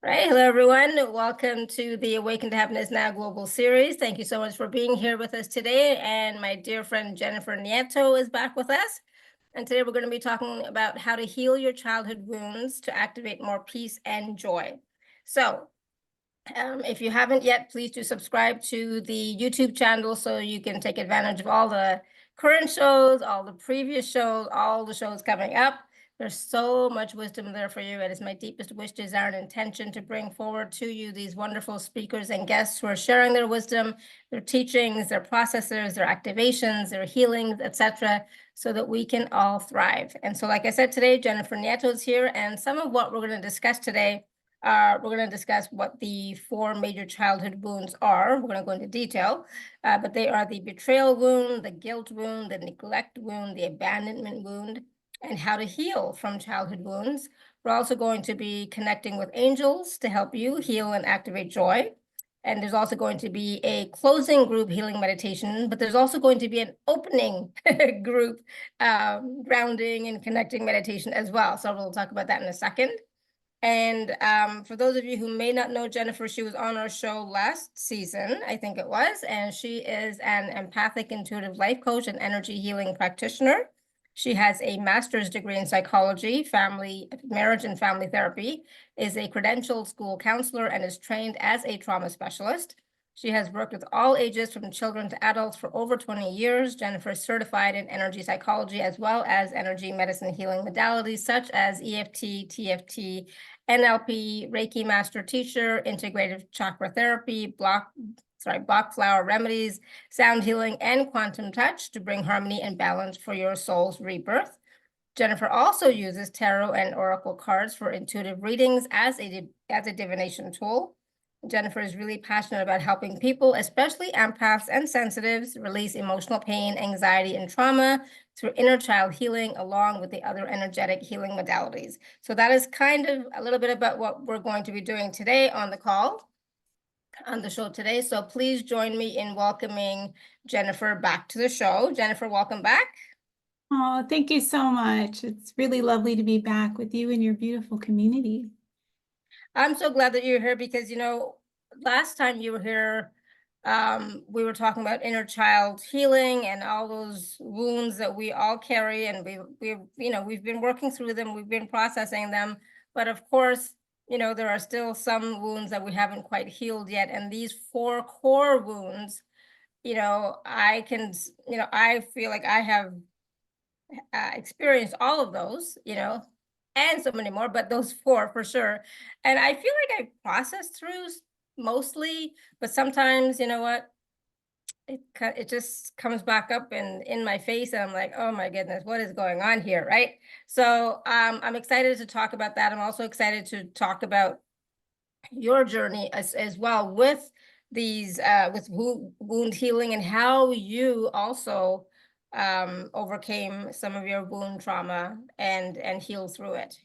All right, hello everyone. Welcome to the Awaken to Happiness Now Global Series. Thank you so much for being here with us today. And my dear friend Jennifer Nieto is back with us. And today we're going to be talking about how to heal your childhood wounds to activate more peace and joy. So if you haven't yet, please do subscribe to the YouTube channel so you can take advantage of all the current shows, all the previous shows, all the shows coming up. There's so much wisdom there for you. It is my deepest wish, desire, and intention to bring forward to you these wonderful speakers and guests who are sharing their wisdom, their teachings, their processes, their activations, their healings, etc., so that we can all thrive. And so, like I said today, Jennifer Nieto is here, and some of what we're going to discuss today, we're going to discuss what the 4 major childhood wounds are. We're going to go into detail, but they are the betrayal wound, the guilt wound, the neglect wound, the abandonment wound, and how to heal from childhood wounds. We're also going to be connecting with angels to help you heal and activate joy. And there's also going to be a closing group healing meditation, but there's also going to be an opening group grounding and connecting meditation as well. So we'll talk about that in a second. And for those of you who may not know Jennifer, she was on our show last season, I think it was, and she is an empathic intuitive life coach and energy healing practitioner. She has a master's degree in psychology, family, marriage, and family therapy, is a credentialed school counselor, and is trained as a trauma specialist. She has worked with all ages from children to adults for over 20 years. Jennifer is certified in energy psychology as well as energy medicine healing modalities such as EFT, TFT, NLP, Reiki Master Teacher, Integrative Chakra Therapy, Bach Flower Remedies, sound healing, and quantum touch to bring harmony and balance for your soul's rebirth. Jennifer also uses tarot and oracle cards for intuitive readings as a divination tool. Jennifer is really passionate about helping people, especially empaths and sensitives, release emotional pain, anxiety, and trauma through inner child healing, along with the other energetic healing modalities. So that is kind of a little bit about what we're going to be doing today on the show today. So please join me in welcoming Jennifer back to the show. Jennifer, welcome back. Oh, thank you so much. It's really lovely to be back with you and your beautiful community. I'm so glad that you're here because, last time you were here, we were talking about inner child healing and all those wounds that we all carry, and we've been working through them, we've been processing them, but of course, there are still some wounds that we haven't quite healed yet, and these 4 core wounds, I feel like I have experienced all of those, and so many more, but those 4 for sure. And I feel like I processed through mostly, but sometimes, you know what? It just comes back up in my face, and I'm like, oh my goodness, what is going on here, right? So I'm excited to talk about that. I'm also excited to talk about your journey as well with these with wound healing, and how you also overcame some of your wound trauma and healed through it.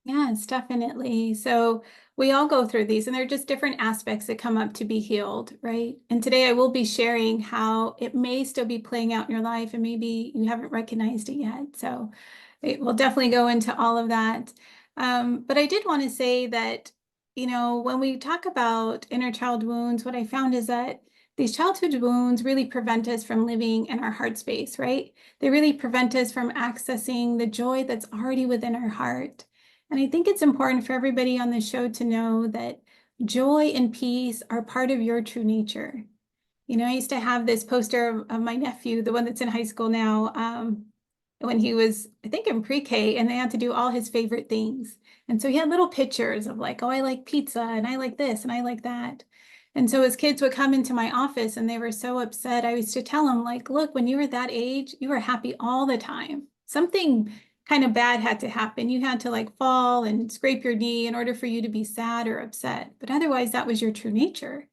Yes, definitely. So we all go through these, and they're just different aspects that come up to be healed, right? And today I will be sharing how it may still be playing out in your life, and maybe you haven't recognized it yet. So we'll definitely go into all of that. But I did want to say that, when we talk about inner child wounds, what I found is that these childhood wounds really prevent us from living in our heart space, right? They really prevent us from accessing the joy that's already within our heart. And I think it's important for everybody on the show to know that joy and peace are part of your true nature. I used to have this poster of my nephew, the one that's in high school now, when he was, I think, in pre-K, and they had to do all his favorite things. And so he had little pictures of like, oh, I like pizza, and I like this, and I like that. And so his kids would come into my office, and they were so upset. I used to tell them, like, look, when you were that age, you were happy all the time. Something kind of bad had to happen. You had to like fall and scrape your knee in order for you to be sad or upset. But otherwise, that was your true nature.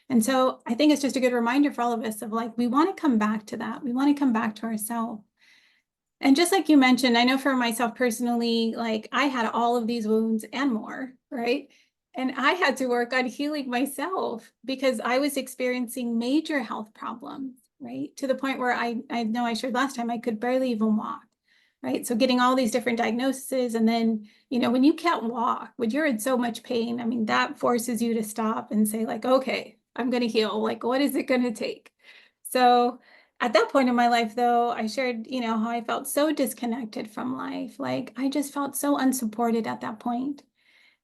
And so I think it's just a good reminder for all of us of like, we want to come back to that. We want to come back to ourselves. And just like you mentioned, I know for myself personally, like I had all of these wounds and more, right? And I had to work on healing myself because I was experiencing major health problems, right? To the point where I know I shared last time, I could barely even walk. right? So getting all these different diagnoses, and then, when you can't walk, when you're in so much pain, I mean, that forces you to stop and say like, okay, I'm going to heal. Like, what is it going to take? So at that point in my life, though, I shared, how I felt so disconnected from life. Like I just felt so unsupported at that point.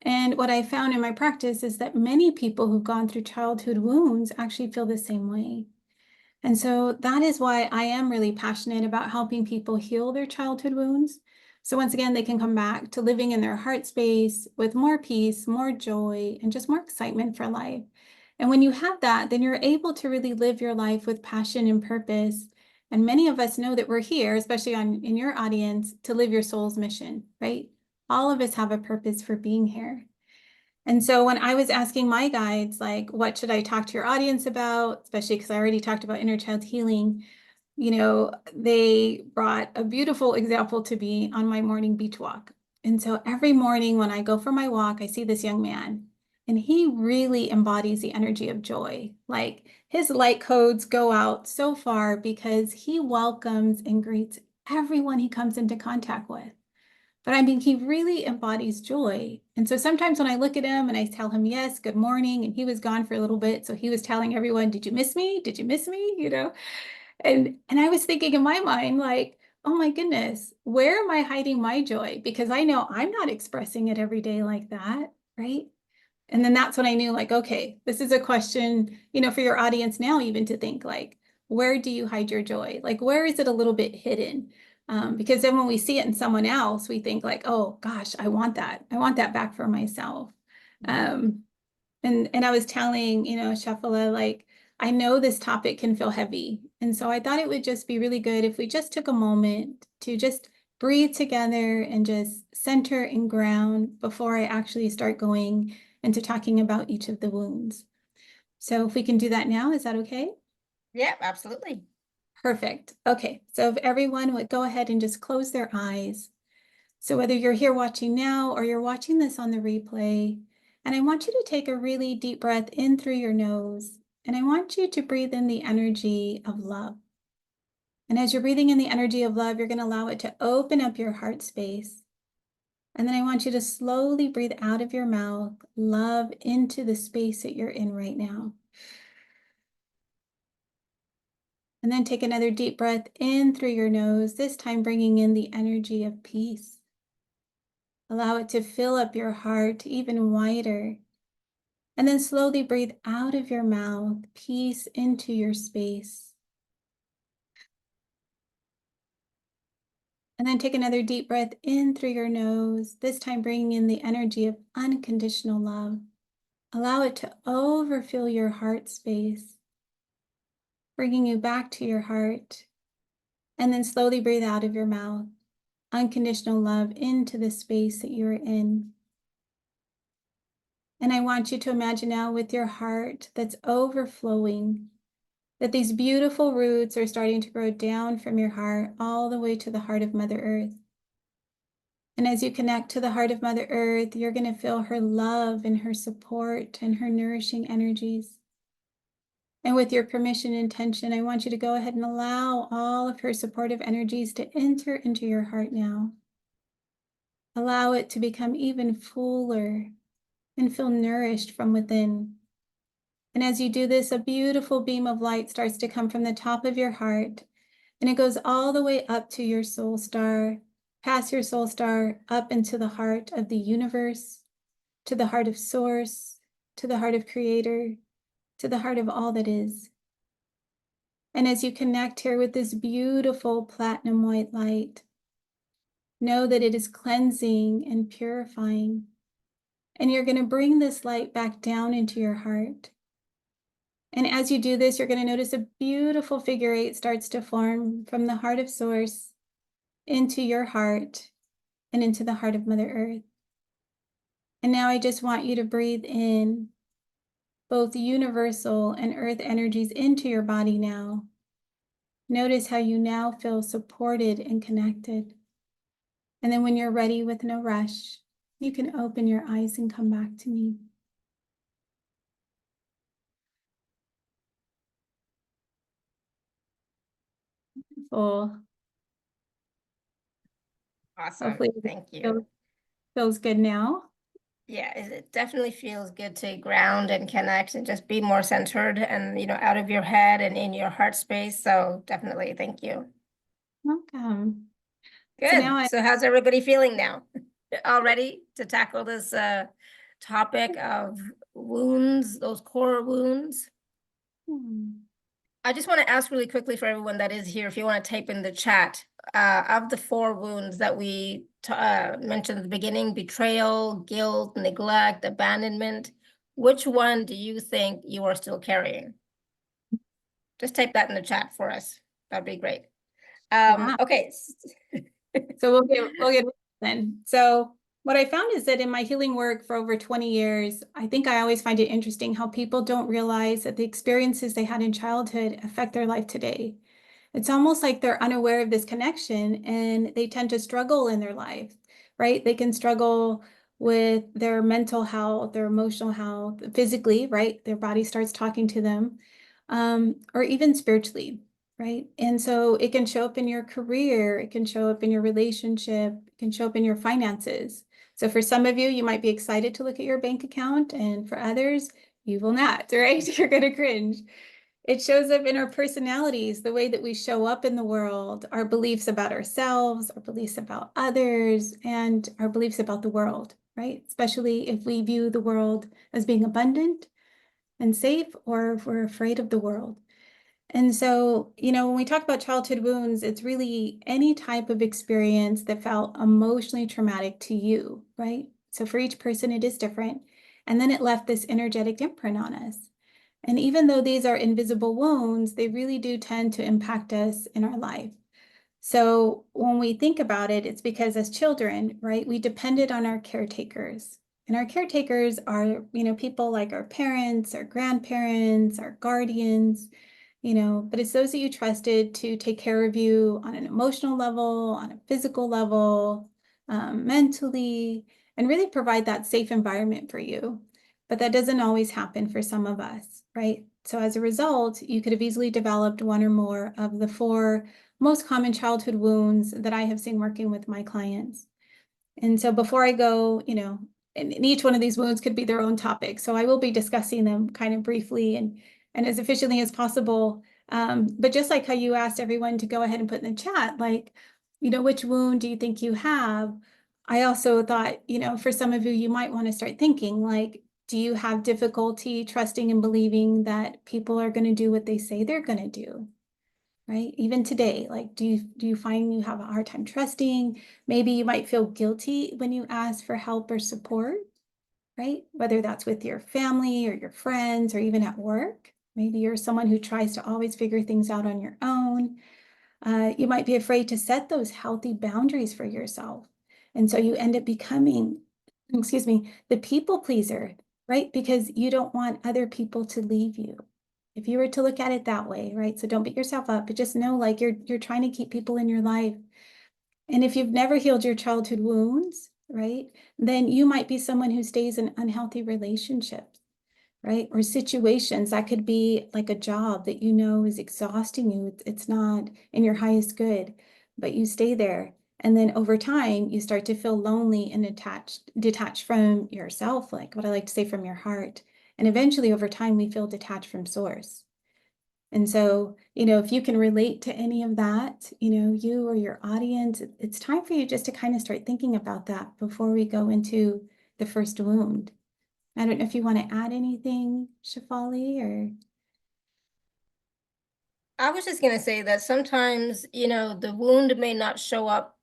And what I found in my practice is that many people who've gone through childhood wounds actually feel the same way. And so that is why I am really passionate about helping people heal their childhood wounds. So once again, they can come back to living in their heart space with more peace, more joy, and just more excitement for life. And when you have that, then you're able to really live your life with passion and purpose. And many of us know that we're here, especially in your audience, to live your soul's mission, right? All of us have a purpose for being here. And so when I was asking my guides, like, what should I talk to your audience about, especially because I already talked about inner child healing, they brought a beautiful example to me on my morning beach walk. And so every morning when I go for my walk, I see this young man, and he really embodies the energy of joy. Like his light codes go out so far because he welcomes and greets everyone he comes into contact with. But I mean, he really embodies joy. And so sometimes when I look at him and I tell him, yes, good morning, and he was gone for a little bit. So he was telling everyone, did you miss me? Did you miss me? And I was thinking in my mind, like, oh my goodness, where am I hiding my joy? Because I know I'm not expressing it every day like that, right? And then that's when I knew, like, okay, this is a question, for your audience now, even to think like, where do you hide your joy? Like, where is it a little bit hidden? Because then when we see it in someone else, we think like, oh gosh, I want that. I want that back for myself. Um, and I was telling, Shefala, like, I know this topic can feel heavy. And so I thought it would just be really good if we just took a moment to just breathe together and just center and ground before I actually start going into talking about each of the wounds. So if we can do that now, is that okay? Yeah, absolutely. Perfect. Okay. So if everyone would go ahead and just close their eyes. So whether you're here watching now or you're watching this on the replay, and I want you to take a really deep breath in through your nose, and I want you to breathe in the energy of love. And as you're breathing in the energy of love, you're going to allow it to open up your heart space. And then I want you to slowly breathe out of your mouth love into the space that you're in right now. And then take another deep breath in through your nose, this time bringing in the energy of peace. Allow it to fill up your heart even wider. And then slowly breathe out of your mouth, peace into your space. And then take another deep breath in through your nose, this time bringing in the energy of unconditional love. Allow it to overfill your heart space, bringing you back to your heart. And then slowly breathe out of your mouth, unconditional love into the space that you're in. And I want you to imagine now with your heart that's overflowing, that these beautiful roots are starting to grow down from your heart all the way to the heart of Mother Earth. And as you connect to the heart of Mother Earth, you're going to feel her love and her support and her nourishing energies. And with your permission and intention, I want you to go ahead and allow all of her supportive energies to enter into your heart now. Allow it to become even fuller and feel nourished from within. And as you do this, a beautiful beam of light starts to come from the top of your heart, and it goes all the way up to your soul star, past your soul star, up into the heart of the universe, to the heart of source, to the heart of creator, to the heart of all that is. And as you connect here with this beautiful platinum white light, know that it is cleansing and purifying. And you're going to bring this light back down into your heart. And as you do this, you're going to notice a beautiful figure eight starts to form from the heart of source into your heart and into the heart of Mother Earth. And now I just want you to breathe in both universal and earth energies into your body now. Notice how you now feel supported and connected. And then when you're ready with no rush, you can open your eyes and come back to me. Full. Awesome. Hopefully it Thank you. feels good now. Yeah, it definitely feels good to ground and connect and just be more centered and, out of your head and in your heart space. So definitely, thank you. Welcome. So Good. now So how's everybody feeling now? All ready to tackle this topic of wounds, those core wounds? I just want to ask really quickly for everyone that is here, if you want to type in the chat, of the 4 wounds that we mentioned at the beginning, betrayal, guilt, neglect, abandonment, which one do you think you are still carrying? Just type that in the chat for us. That'd be great. Wow. Okay. So we'll get then. So what I found is that in my healing work for over 20 years, I think I always find it interesting how people don't realize that the experiences they had in childhood affect their life today. It's almost like they're unaware of this connection and they tend to struggle in their life, right? They can struggle with their mental health, their emotional health, physically, right? Their body starts talking to them, or even spiritually, right? And so it can show up in your career, it can show up in your relationship, it can show up in your finances. So for some of you, you might be excited to look at your bank account, and for others, you will not, right? You're going to cringe. It shows up in our personalities, the way that we show up in the world, our beliefs about ourselves, our beliefs about others, and our beliefs about the world, right? Especially if we view the world as being abundant and safe, or if we're afraid of the world. And so, when we talk about childhood wounds, it's really any type of experience that felt emotionally traumatic to you, right? So for each person, it is different. And then it left this energetic imprint on us. And even though these are invisible wounds, they really do tend to impact us in our life. So when we think about it, it's because as children, right, we depended on our caretakers. And our caretakers are, people like our parents, our grandparents, our guardians, but it's those that you trusted to take care of you on an emotional level, on a physical level, mentally, and really provide that safe environment for you. But that doesn't always happen for some of us, right? So as a result, you could have easily developed one or more of the 4 most common childhood wounds that I have seen working with my clients. And so before I go, and each one of these wounds could be their own topic. So I will be discussing them kind of briefly and as efficiently as possible. But just like how you asked everyone to go ahead and put in the chat, like, which wound do you think you have? I also thought, for some of you, you might want to start thinking like, do you have difficulty trusting and believing that people are going to do what they say they're going to do? Right? Even today, like, do you find you have a hard time trusting? Maybe you might feel guilty when you ask for help or support, right? Whether that's with your family or your friends or even at work. Maybe you're someone who tries to always figure things out on your own. You might be afraid to set those healthy boundaries for yourself. And so you end up becoming, excuse me, the people pleaser, right? Because you don't want other people to leave you. If you were to look at it that way, right? So don't beat yourself up, but just know like you're trying to keep people in your life. And if you've never healed your childhood wounds, right, then you might be someone who stays in unhealthy relationships, right? Or situations that could be like a job that is exhausting you. It's not in your highest good, but you stay there. And then over time, you start to feel lonely and detached from yourself, like what I like to say, from your heart. And eventually over time, we feel detached from source. And so, if you can relate to any of that, you or your audience, it's time for you just to kind of start thinking about that before we go into the first wound. I don't know if you want to add anything, Shefali, or. I was just going to say that sometimes, the wound may not show up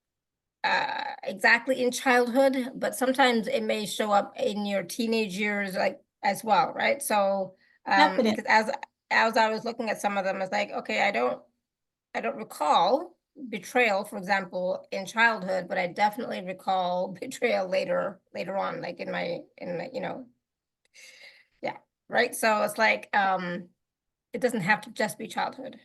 exactly in childhood, but sometimes it may show up in your teenage years, like as well, right? So, Definitely. because as I was looking at some of them, it's like, okay, I don't recall betrayal, for example, in childhood, but I definitely recall betrayal later on, like in my, yeah, right. So it's like, it doesn't have to just be childhood.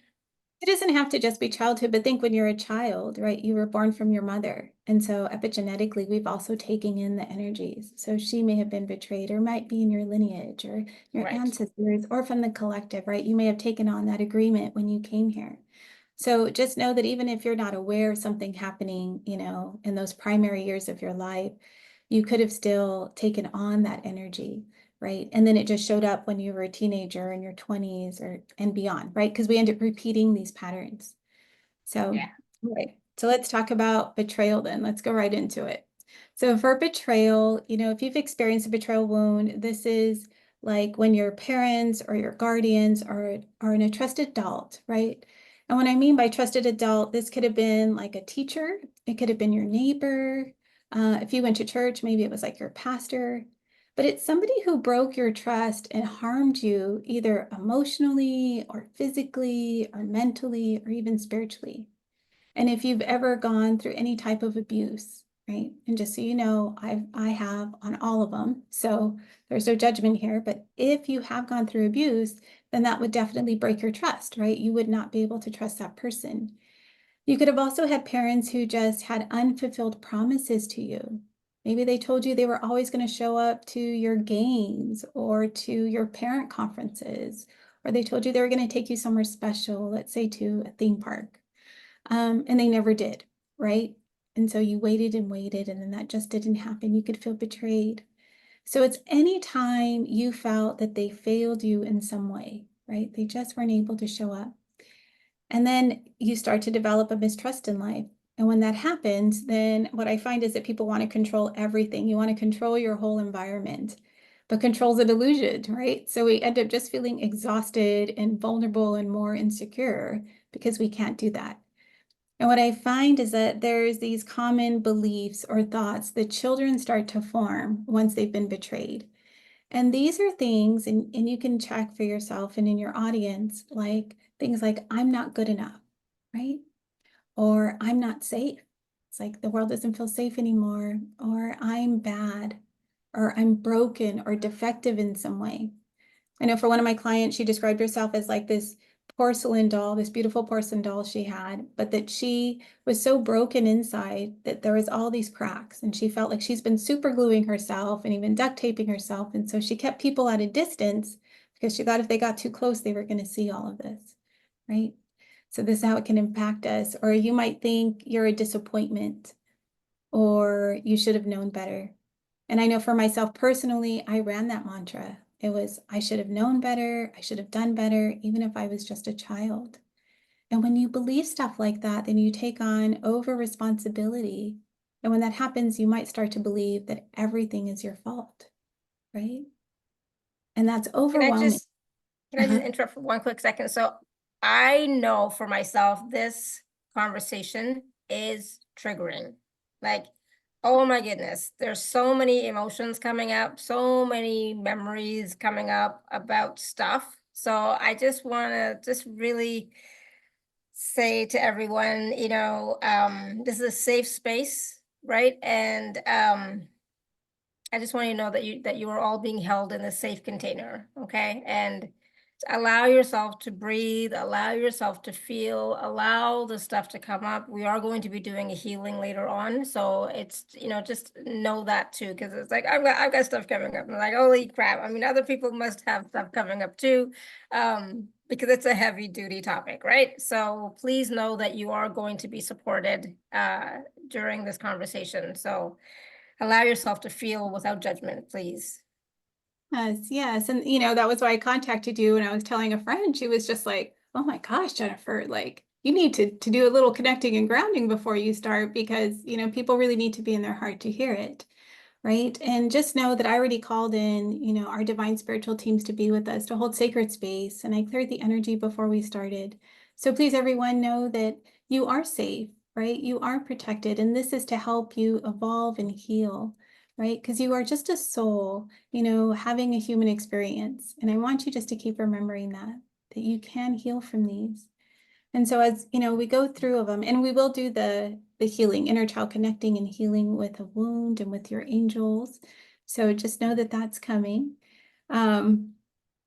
It doesn't have to just be childhood, but think when you're a child, right? You were born from your mother. And so epigenetically, we've also taken in the energies. So she may have been betrayed or might be in your lineage or your Right. ancestors or from the collective, right? You may have taken on that agreement when you came here. So just know that even if you're not aware of something happening, in those primary years of your life, you could have still taken on that energy, right? And then it just showed up when you were a teenager in your 20s and beyond, right? Because we end up repeating these patterns. So, Yeah. right. So let's talk about betrayal then. Let's go right into it. So for betrayal, if you've experienced a betrayal wound, this is like when your parents or your guardians are in a trusted adult, right? And what I mean by trusted adult, this could have been like a teacher, it could have been your neighbor. If you went to church, maybe it was like your pastor, but it's somebody who broke your trust and harmed you either emotionally or physically or mentally or even spiritually. And if you've ever gone through any type of abuse, right? And just so you know, I have on all of them. So there's no judgment here. But if you have gone through abuse, then that would definitely break your trust, right? You would not be able to trust that person. You could have also had parents who just had unfulfilled promises to you. Maybe they told you they were always going to show up to your games or to your parent conferences, or they told you they were going to take you somewhere special, let's say to a theme park. And they never did, right? And so you waited and waited, and then that just didn't happen. You could feel betrayed. So it's any time you felt that they failed you in some way, right? They just weren't able to show up. And then you start to develop a mistrust in life. And when that happens, then what I find is that people want to control everything. You want to control your whole environment, but control's an illusion, right? So we end up just feeling exhausted and vulnerable and more insecure because we can't do that. And what I find is that there's these common beliefs or thoughts that children start to form once they've been betrayed. And these are things, and you can check for yourself and in your audience, like things like, I'm not good enough, right? Or I'm not safe. It's like the world doesn't feel safe anymore, or I'm bad, or I'm broken or defective in some way. I know for one of my clients, she described herself as like this porcelain doll, this beautiful porcelain doll she had, but that she was so broken inside that there was all these cracks, and she felt like she's been super gluing herself and even duct taping herself. And so she kept people at a distance because she thought if they got too close, they were going to see all of this, right? So this is how it can impact us. Or you might think you're a disappointment or you should have known better. And I know for myself personally, I ran that mantra. It was, I should have known better. I should have done better, even if I was just a child. And when you believe stuff like that, then you take on over responsibility. And when that happens, you might start to believe that everything is your fault, right? And that's Can I overwhelming. just Can I just interrupt for one quick second? So I know for myself, this conversation is triggering. Like, oh my goodness, there's so many emotions coming up, so many memories coming up about stuff. So I just want to just really say to everyone, this is a safe space, right? And I just want you to know that you are all being held in a safe container, okay? And allow yourself to breathe, allow yourself to feel, allow the stuff to come up. We are going to be doing a healing later on, so it's just know that too, because it's like I've got stuff coming up. I'm like, holy crap! I mean, other people must have stuff coming up too, because it's a heavy duty topic, right? So please know that you are going to be supported during this conversation. So allow yourself to feel without judgment, please. Yes, yes. And that was why I contacted you, and I was telling a friend, she was just like, oh my gosh, Jennifer, like you need to do a little connecting and grounding before you start because, people really need to be in their heart to hear it. Right. And just know that I already called in, our divine spiritual teams to be with us, to hold sacred space. And I cleared the energy before we started. So please, everyone, know that you are safe, right? You are protected. And this is to help you evolve and heal, right? Because you are just a soul, having a human experience. And I want you just to keep remembering that you can heal from these. And so as we go through them, and we will do the healing, inner child connecting and healing with a wound and with your angels. So just know that that's coming. But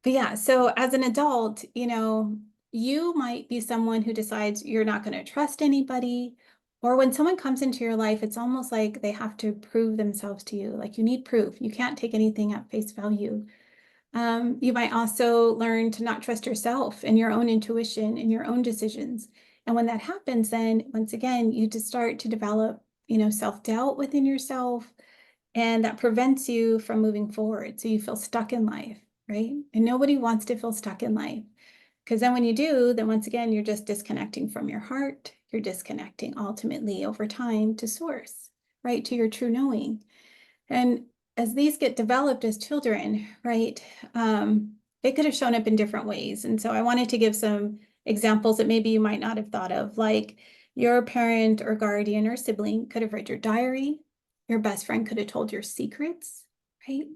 yeah, so as an adult, you might be someone who decides you're not going to trust anybody. Or when someone comes into your life, it's almost like they have to prove themselves to you. Like you need proof. You can't take anything at face value. You might also learn to not trust yourself and your own intuition and your own decisions. And when that happens, then once again, you just start to develop, self-doubt within yourself, and that prevents you from moving forward. So you feel stuck in life, right? And nobody wants to feel stuck in life. Because then when you do, then once again, you're just disconnecting from your heart. You're disconnecting ultimately over time to source, right? To your true knowing. And as these get developed as children, right, it could have shown up in different ways. And so I wanted to give some examples that maybe you might not have thought of, like your parent or guardian or sibling could have read your diary. Your best friend could have told your secrets, right,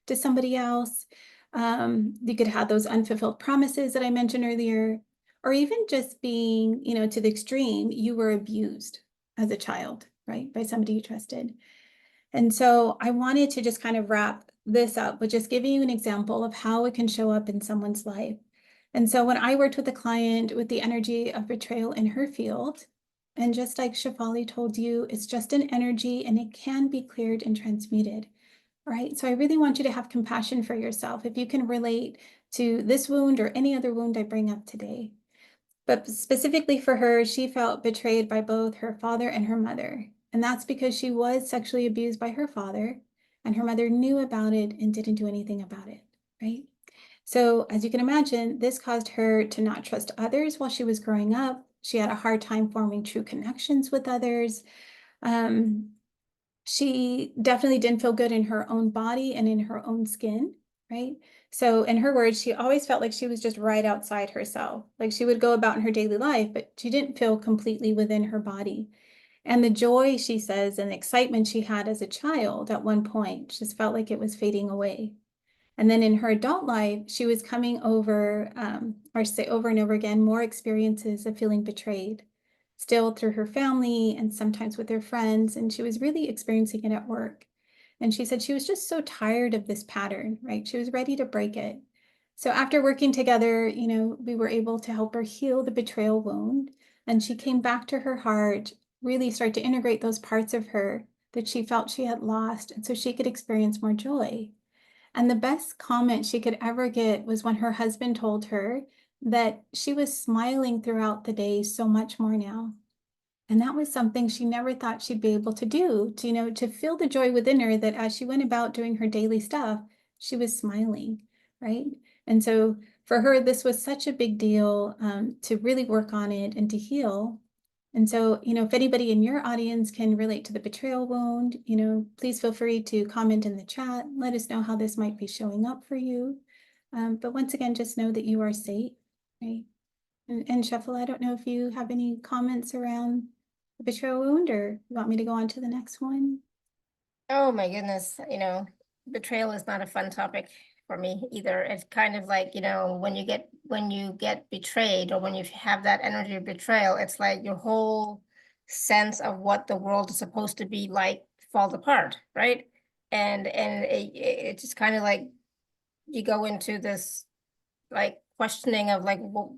to somebody else. You could have those unfulfilled promises that I mentioned earlier, or even just being, to the extreme, you were abused as a child, right, by somebody you trusted. And so I wanted to just kind of wrap this up with just giving you an example of how it can show up in someone's life. And so when I worked with a client with the energy of betrayal in her field, and just like Shefali told you, it's just an energy and it can be cleared and transmuted, right? So I really want you to have compassion for yourself if you can relate to this wound or any other wound I bring up today. But specifically for her, she felt betrayed by both her father and her mother. And that's because she was sexually abused by her father, and her mother knew about it and didn't do anything about it, right? So as you can imagine, this caused her to not trust others while she was growing up. She had a hard time forming true connections with others. She definitely didn't feel good in her own body and in her own skin, right? So in her words, she always felt like she was just right outside herself. Like she would go about in her daily life, but she didn't feel completely within her body. And the joy, she says, and the excitement she had as a child at one point just felt like it was fading away. And then in her adult life, she was coming over, or say over and over again, more experiences of feeling betrayed, still through her family and sometimes with her friends. And she was really experiencing it at work. And she said she was just so tired of this pattern, right? She was ready to break it. So after working together, we were able to help her heal the betrayal wound. And she came back to her heart, really start to integrate those parts of her that she felt she had lost, and so she could experience more joy. And the best comment she could ever get was when her husband told her that she was smiling throughout the day so much more now. And that was something she never thought she'd be able to do, to feel the joy within her that as she went about doing her daily stuff, she was smiling, right? And so for her, this was such a big deal to really work on it and to heal. And so, if anybody in your audience can relate to the betrayal wound, please feel free to comment in the chat. Let us know how this might be showing up for you. But once again, just know that you are safe, right? And Sheffield, I don't know if you have any comments around the betrayal wound, or you want me to go on to the next one? Oh my goodness, betrayal is not a fun topic for me either. It's kind of like, when you get betrayed, or when you have that energy of betrayal, it's like your whole sense of what the world is supposed to be like falls apart, right? And it's just kind of like you go into this like questioning of like, well,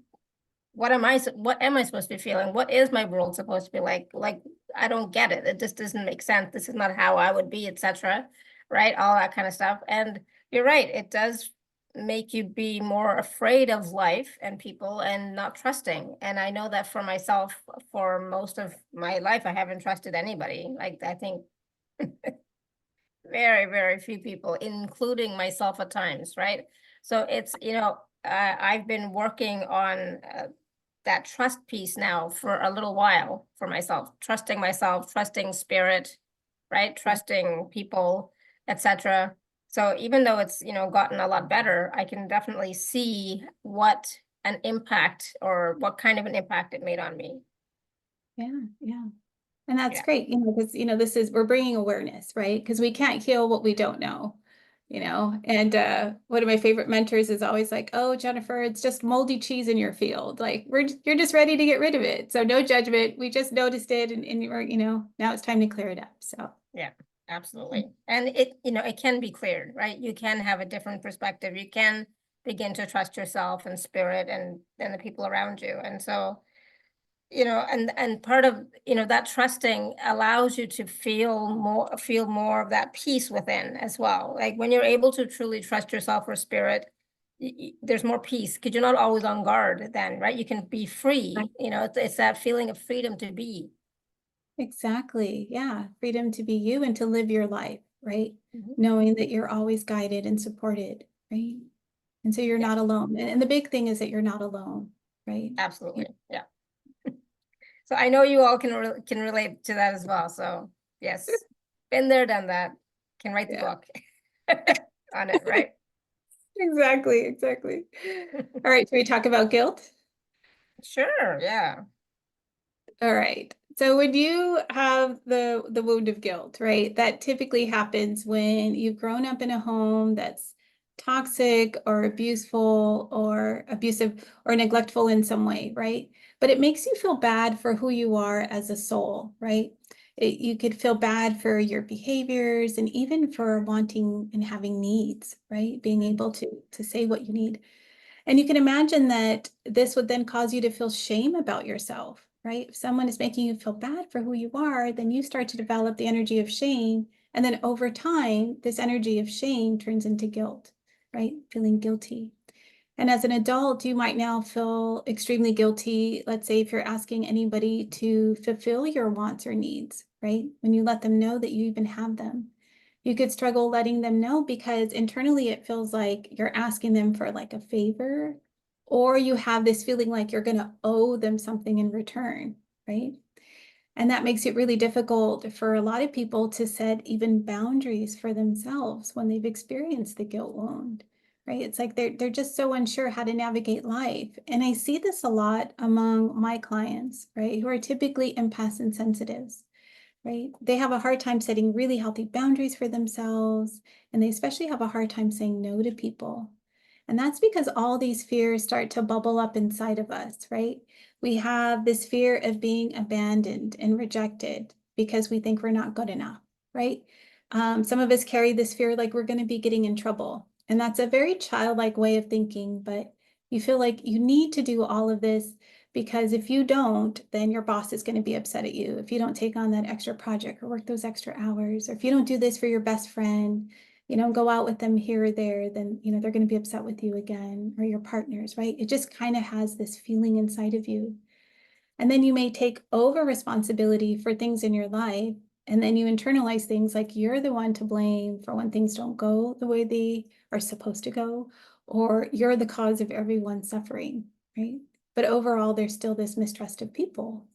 what am I supposed to be feeling? What is my world supposed to be like? Like, I don't get it. It just doesn't make sense. This is not how I would be, etc. Right? All that kind of stuff. And you're right. It does make you be more afraid of life and people and not trusting. And I know that for myself, for most of my life, I haven't trusted anybody. Like, I think very, very few people, including myself at times, right? So it's, I've been working on that trust piece now for a little while for myself, trusting spirit, right? Trusting people, etc. So even though it's, gotten a lot better, I can definitely see what an impact, or what kind of an impact it made on me. Yeah, yeah. And that's Yeah. great, because, we're bringing awareness, right? Because we can't heal what we don't know, And one of my favorite mentors is always like, "Oh, Jennifer, it's just moldy cheese in your field. Like you're just ready to get rid of it. So no judgment. We just noticed it, and now it's time to clear it up." So Yeah, absolutely. And it can be cleared, right? You can have a different perspective. You can begin to trust yourself and spirit and the people around you. And so, and part of, that trusting allows you to feel more of that peace within as well. Like when you're able to truly trust yourself or spirit, there's more peace because you're not always on guard then, right? You can be free, it's that feeling of freedom to be. Exactly. Yeah. Freedom to be you and to live your life, right? Mhm. Knowing that you're always guided and supported, right? And so you're Yeah, not alone. And the big thing is that you're not alone, right? absolutely. Yeah. So I know you all can relate to that as well. So yes, been there, done that. Can write the Yeah. book on it, right? Exactly. Exactly. All right. Should we talk about guilt? Sure. Yeah. All right. So when you have the wound of guilt, right? That typically happens when you've grown up in a home that's toxic or abuseful or abusive or neglectful in some way, right? But it makes you feel bad for who you are as a soul, right? You could feel bad for your behaviors and even for wanting and having needs, right? Being able to say what you need. And you can imagine that this would then cause you to feel shame about yourself, right? If someone is making you feel bad for who you are, then you start to develop the energy of shame. And then over time, this energy of shame turns into guilt, right? Feeling guilty. And as an adult, you might now feel extremely guilty. Let's say if you're asking anybody to fulfill your wants or needs, right? When you let them know that you even have them. You could struggle letting them know because internally it feels like you're asking them for like a favor, or you have this feeling like you're going to owe them something in return, right? And that makes it really difficult for a lot of people to set even boundaries for themselves when they've experienced the guilt wound, right? It's like they're just so unsure how to navigate life. And I see this a lot among my clients, right, who are typically empaths and sensitives, right? They have a hard time setting really healthy boundaries for themselves, and they especially have a hard time saying no to people. And that's because all these fears start to bubble up inside of us, right? We have this fear of being abandoned and rejected because we think we're not good enough, right? Some of us carry this fear like we're going to be getting in trouble. And that's a very childlike way of thinking, but you feel like you need to do all of this because if you don't, then your boss is going to be upset at you. If you don't take on that extra project or work those extra hours, or if you don't do this for your best friend, go out with them here or there, then, they're going to be upset with you again, or your partners, right? It just kind of has this feeling inside of you. And then you may take over responsibility for things in your life. And then you internalize things like you're the one to blame for when things don't go the way they are supposed to go, or you're the cause of everyone's suffering, right? But overall, there's still this mistrust of people.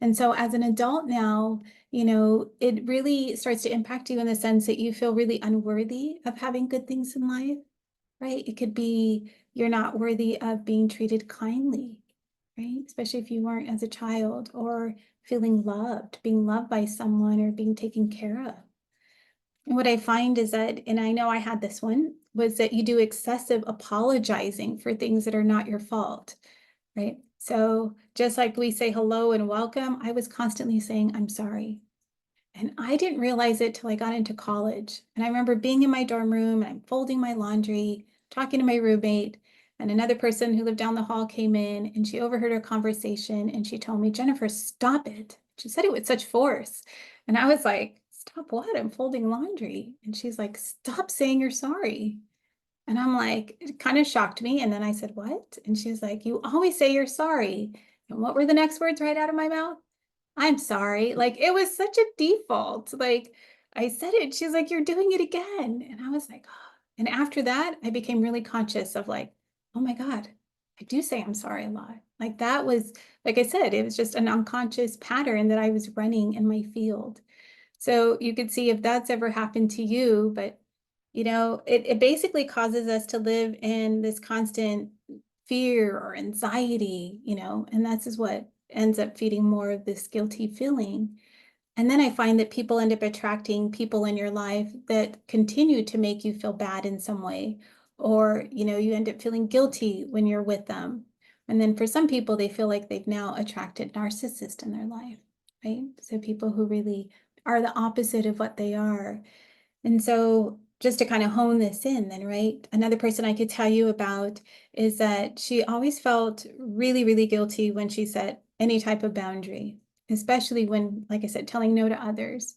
And so as an adult now, it really starts to impact you in the sense that you feel really unworthy of having good things in life, right? It could be you're not worthy of being treated kindly, right? Especially if you weren't as a child, or feeling loved, being loved by someone or being taken care of. And what I find is that, and I know I had this one, was that you do excessive apologizing for things that are not your fault, right? So just like we say hello and welcome, I was constantly saying, I'm sorry. And I didn't realize it till I got into college. And I remember being in my dorm room and I'm folding my laundry, talking to my roommate, and another person who lived down the hall came in and she overheard our conversation and she told me, Jennifer, stop it. She said it with such force. And I was like, stop what? I'm folding laundry. And she's like, stop saying you're sorry. And I'm like, it kind of shocked me. And then I said, what? And she's like, you always say you're sorry. And what were the next words right out of my mouth? I'm sorry. Like it was such a default. Like I said it, she's like, you're doing it again. And I was like, oh. And after that, I became really conscious of like, oh my God, I do say I'm sorry a lot. Like that was, like I said, it was just an unconscious pattern that I was running in my field. So you could see if that's ever happened to you, but it basically causes us to live in this constant fear or anxiety, and that's is what ends up feeding more of this guilty feeling. And then I find that people end up attracting people in your life that continue to make you feel bad in some way, or, you end up feeling guilty when you're with them. And then for some people, they feel like they've now attracted narcissists in their life, right? So people who really are the opposite of what they are. And so just to kind of hone this in then, right? Another person I could tell you about is that she always felt really, really guilty when she set any type of boundary, especially when, like I said, telling no to others.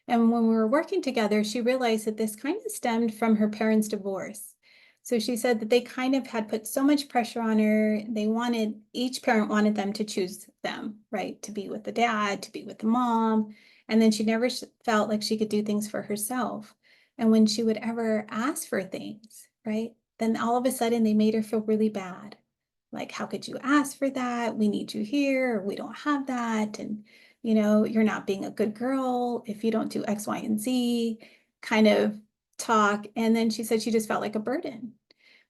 And when we were working together, she realized that this kind of stemmed from her parents' divorce. So she said that they kind of had put so much pressure on her. Each parent wanted them to choose them, right? To be with the dad, to be with the mom. And then she never felt like she could do things for herself. And when she would ever ask for things, right? Then all of a sudden they made her feel really bad. Like, how could you ask for that? We need you here, or we don't have that. And, you're not being a good girl if you don't do X, Y, and Z kind of talk. And then she said she just felt like a burden.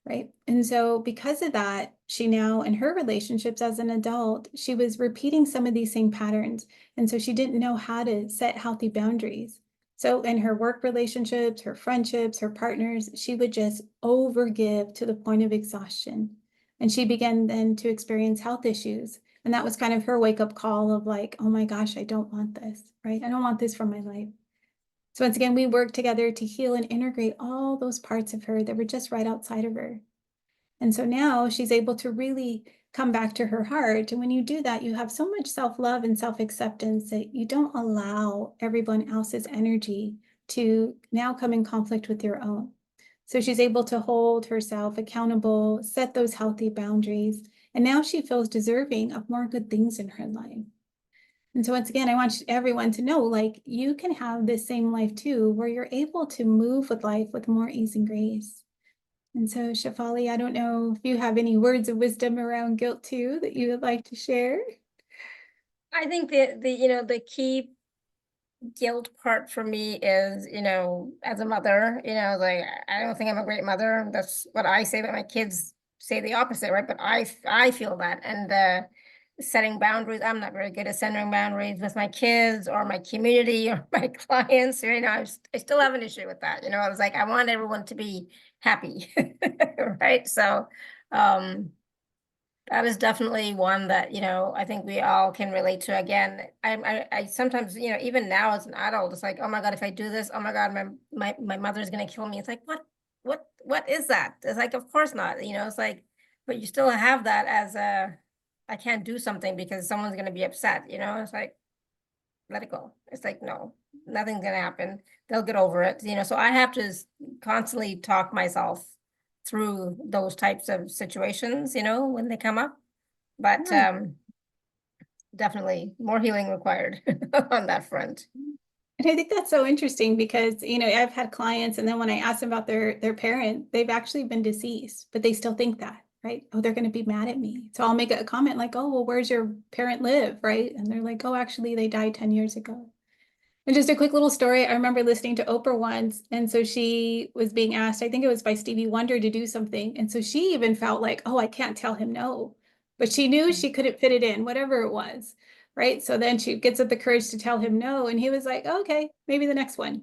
Right. And so because of that, she now in her relationships as an adult, she was repeating some of these same patterns. And so she didn't know how to set healthy boundaries. So in her work relationships, her friendships, her partners, she would just overgive to the point of exhaustion. And she began then to experience health issues. And that was kind of her wake up call of like, oh my gosh, I don't want this, right? I don't want this for my life. So once again, we worked together to heal and integrate all those parts of her that were just right outside of her. And so now she's able to really come back to her heart. And when you do that, you have so much self-love and self-acceptance that you don't allow everyone else's energy to now come in conflict with your own. So she's able to hold herself accountable, set those healthy boundaries, and now she feels deserving of more good things in her life. And so once again, I want everyone to know, like, you can have this same life too, where you're able to move with life with more ease and grace. And so, Shefali, I don't know if you have any words of wisdom around guilt too that you would like to share. I think the key guilt part for me is, as a mother, like, I don't think I'm a great mother. That's what I say, but my kids say the opposite, right? But I feel that. And setting boundaries, I'm not very good at setting boundaries with my kids or my community or my clients. I still have an issue with that. I was like, I want everyone to be happy, right? So that is definitely one that, I think we all can relate to. Again, I sometimes, even now as an adult, it's like, oh my God, if I do this, oh my God, my mother's gonna kill me. It's like, what is that? It's like, of course not, it's like, but you still have that as I can't do something because someone's gonna be upset, it's like, let it go. It's like, no, nothing's gonna happen. They'll get over it, so I have to constantly talk myself through those types of situations, when they come up. But Yeah. definitely more healing required on that front. And I think that's so interesting because, I've had clients and then when I ask them about their parent, they've actually been deceased, but they still think that, right? Oh, they're going to be mad at me. So I'll make a comment like, oh, well, where's your parent live, right? And they're like, oh, actually, they died 10 years ago. And just a quick little story. I remember listening to Oprah once. And so she was being asked, I think it was by Stevie Wonder to do something. And so she even felt like, oh, I can't tell him no. But she knew she couldn't fit it in, whatever it was. Right. So then she gets up the courage to tell him no. And he was like, oh, okay, maybe the next one.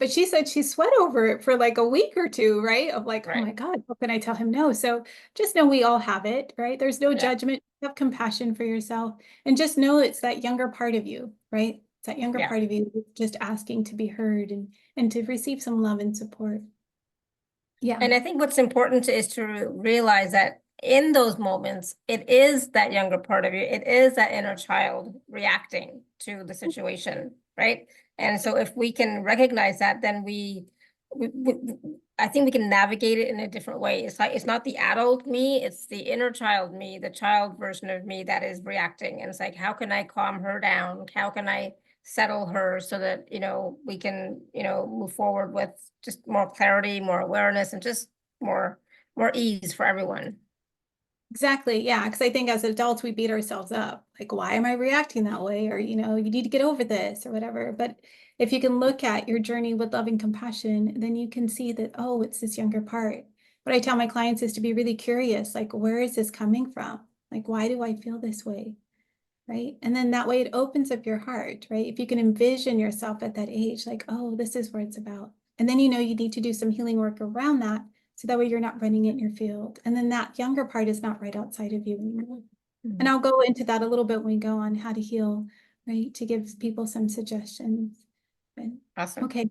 But she said she sweat over it for like a week or two, right? Of like, oh Right. my God, how can I tell him no? So just know we all have it, right? There's no Yeah. judgment. Have compassion for yourself and just know it's that younger part of you, right? It's that younger Yeah. part of you just asking to be heard and to receive some love and support. Yeah. And I think what's important is to realize that in those moments, it is that younger part of you, it is that inner child reacting to the situation, right? And so if we can recognize that, then I think we can navigate it in a different way. It's like, it's not the adult me, it's the inner child me, the child version of me that is reacting. And it's like, how can I calm her down? How can I settle her so that, we can, move forward with just more clarity, more awareness, and just more ease for everyone. Exactly. Yeah. Because I think as adults, we beat ourselves up. Like, why am I reacting that way? Or, you need to get over this or whatever. But if you can look at your journey with love and compassion, then you can see that, oh, it's this younger part. What I tell my clients is to be really curious, like, where is this coming from? Like, why do I feel this way? Right. And then that way it opens up your heart, right? If you can envision yourself at that age, like, oh, this is where it's about. And then you need to do some healing work around that. So that way you're not running it in your field. And then that younger part is not right outside of you anymore. And I'll go into that a little bit when we go on how to heal, right? To give people some suggestions. But, Awesome. okay.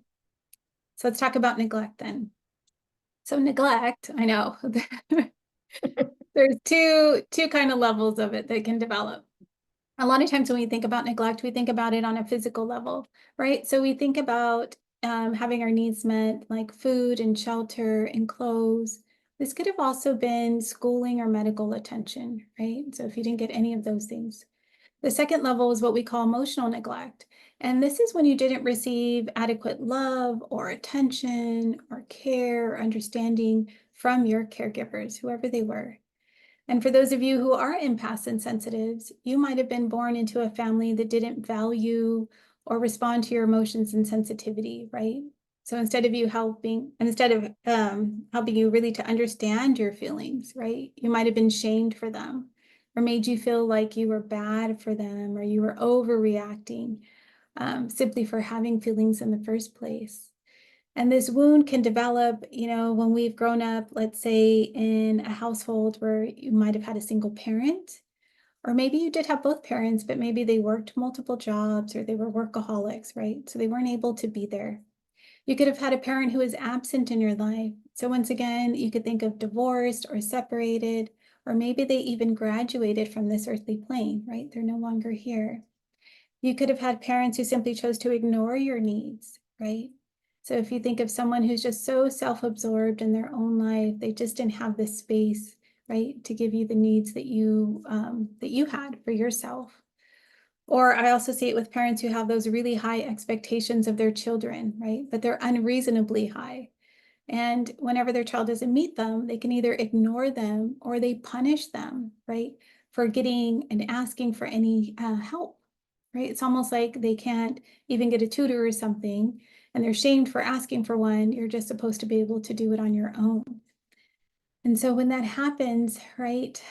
So let's talk about neglect then. So neglect, I know there's two kind of levels of it that can develop. A lot of times when we think about neglect, we think about it on a physical level, right? So we think about having our needs met, like food and shelter and clothes, This could have also been schooling or medical attention, right? So if you didn't get any of those things. The second level is what we call emotional neglect. And this is when you didn't receive adequate love or attention or care or understanding from your caregivers, whoever they were. And for those of you who are empaths and sensitives, you might have been born into a family that didn't value or respond to your emotions and sensitivity, right? So instead of helping you really to understand your feelings, right? You might have been shamed for them or made you feel like you were bad for them or you were overreacting simply for having feelings in the first place. And this wound can develop, when we've grown up, let's say in a household where you might have had a single parent, or maybe you did have both parents, but maybe they worked multiple jobs or they were workaholics, right? So they weren't able to be there. You could have had a parent who was absent in your life. So once again, you could think of divorced or separated, or maybe they even graduated from this earthly plane, right? They're no longer here. You could have had parents who simply chose to ignore your needs, right? So if you think of someone who's just so self-absorbed in their own life, they just didn't have the space, right, to give you the needs that you had for yourself. Or I also see it with parents who have those really high expectations of their children, right? But they're unreasonably high. And whenever their child doesn't meet them, they can either ignore them or they punish them, right, for getting and asking for any help, right? It's almost like they can't even get a tutor or something, and they're shamed for asking for one. You're just supposed to be able to do it on your own. And so when that happens, right,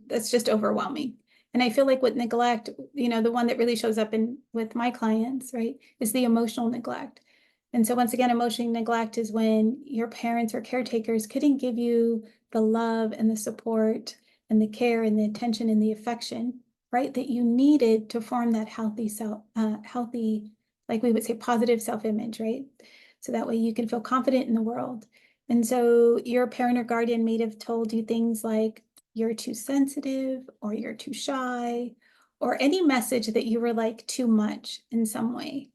that's just overwhelming. And I feel like with neglect, the one that really shows up with my clients, right, is the emotional neglect. And so once again, emotional neglect is when your parents or caretakers couldn't give you the love and the support and the care and the attention and the affection, right, that you needed to form that healthy, like we would say, positive self-image, right? So that way you can feel confident in the world. And so your parent or guardian may have told you things like, you're too sensitive, or you're too shy, or any message that you were like too much in some way.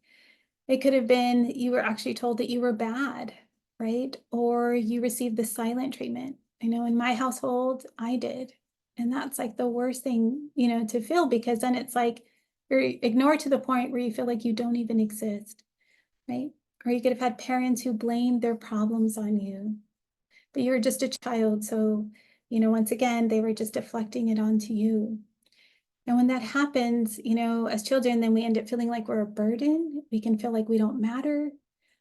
It could have been you were actually told that you were bad, right? Or you received the silent treatment. I know in my household, I did. And that's like the worst thing, to feel, because then it's like you're ignored to the point where you feel like you don't even exist, right? Or you could have had parents who blamed their problems on you, but you were just a child. So, once again, they were just deflecting it onto you. And when that happens, as children, then we end up feeling like we're a burden. We can feel like we don't matter.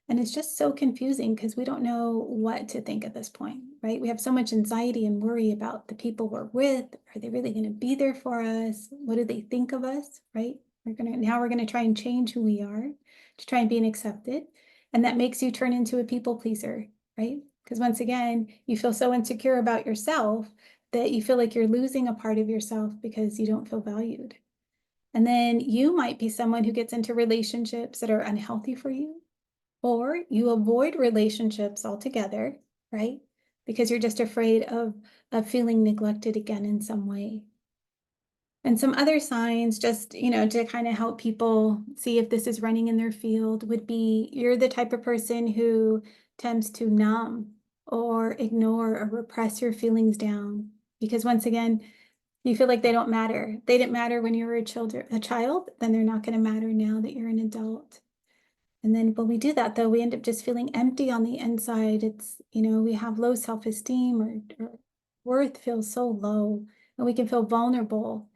And it's just so confusing because we don't know what to think at this point, right? We have so much anxiety and worry about the people we're with. Are they really going to be there for us? What do they think of us, right? We're going to try and change who we are to try and be accepted. And that makes you turn into a people pleaser, right? Because once again, you feel so insecure about yourself that you feel like you're losing a part of yourself because you don't feel valued. And then you might be someone who gets into relationships that are unhealthy for you, or you avoid relationships altogether, right? Because you're just afraid of feeling neglected again in some way. And some other signs, just, to kind of help people see if this is running in their field, would be you're the type of person who tends to numb or ignore or repress your feelings down. Because once again, you feel like they don't matter. They didn't matter when you were a child, then they're not going to matter now that you're an adult. And then when we do that, though, we end up just feeling empty on the inside. It's, we have low self-esteem, or worth feels so low, and we can feel vulnerable.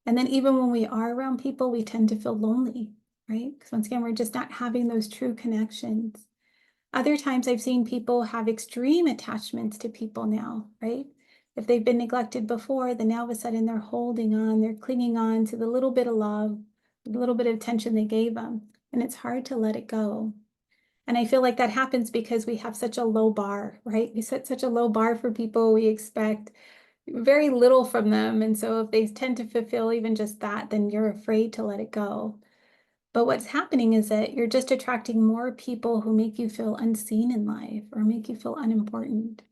And then even when we are around people, we tend to feel lonely, right? Because once again, we're just not having those true connections. Other times I've seen people have extreme attachments to people now, right? If they've been neglected before, then now all of a sudden they're holding on, they're clinging on to the little bit of love, the little bit of attention they gave them. And it's hard to let it go. And I feel like that happens because we have such a low bar, right? We set such a low bar for people. We expect very little from them. And so if they tend to fulfill even just that, then you're afraid to let it go. But what's happening is that you're just attracting more people who make you feel unseen in life or make you feel unimportant.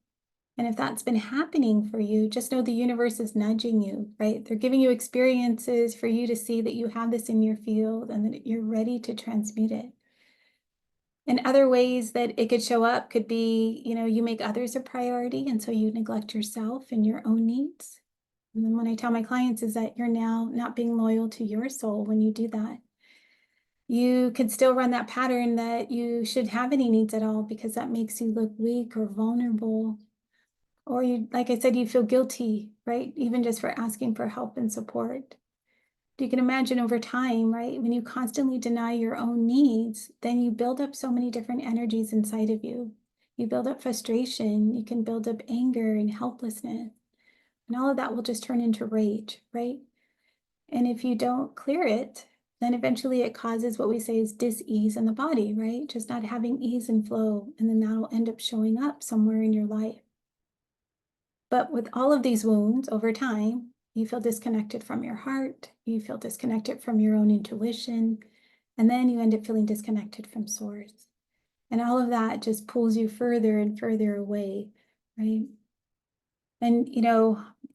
And if that's been happening for you, just know the universe is nudging you, right? They're giving you experiences for you to see that you have this in your field and that you're ready to transmute it. And other ways that it could show up could be, you make others a priority, and so you neglect yourself and your own needs. And then what I tell my clients is that you're now not being loyal to your soul when you do that. You could still run that pattern that you should have any needs at all because that makes you look weak or vulnerable. Or you, like I said, you feel guilty, right? Even just for asking for help and support. You can imagine over time, right? When you constantly deny your own needs, then you build up so many different energies inside of you. You build up frustration, you can build up anger and helplessness. And all of that will just turn into rage, right? And if you don't clear it, then eventually it causes what we say is dis-ease in the body, right? Just not having ease and flow. And then that'll end up showing up somewhere in your life. But with all of these wounds over time, you feel disconnected from your heart, you feel disconnected from your own intuition, and then you end up feeling disconnected from source. And all of that just pulls you further and further away, right? And,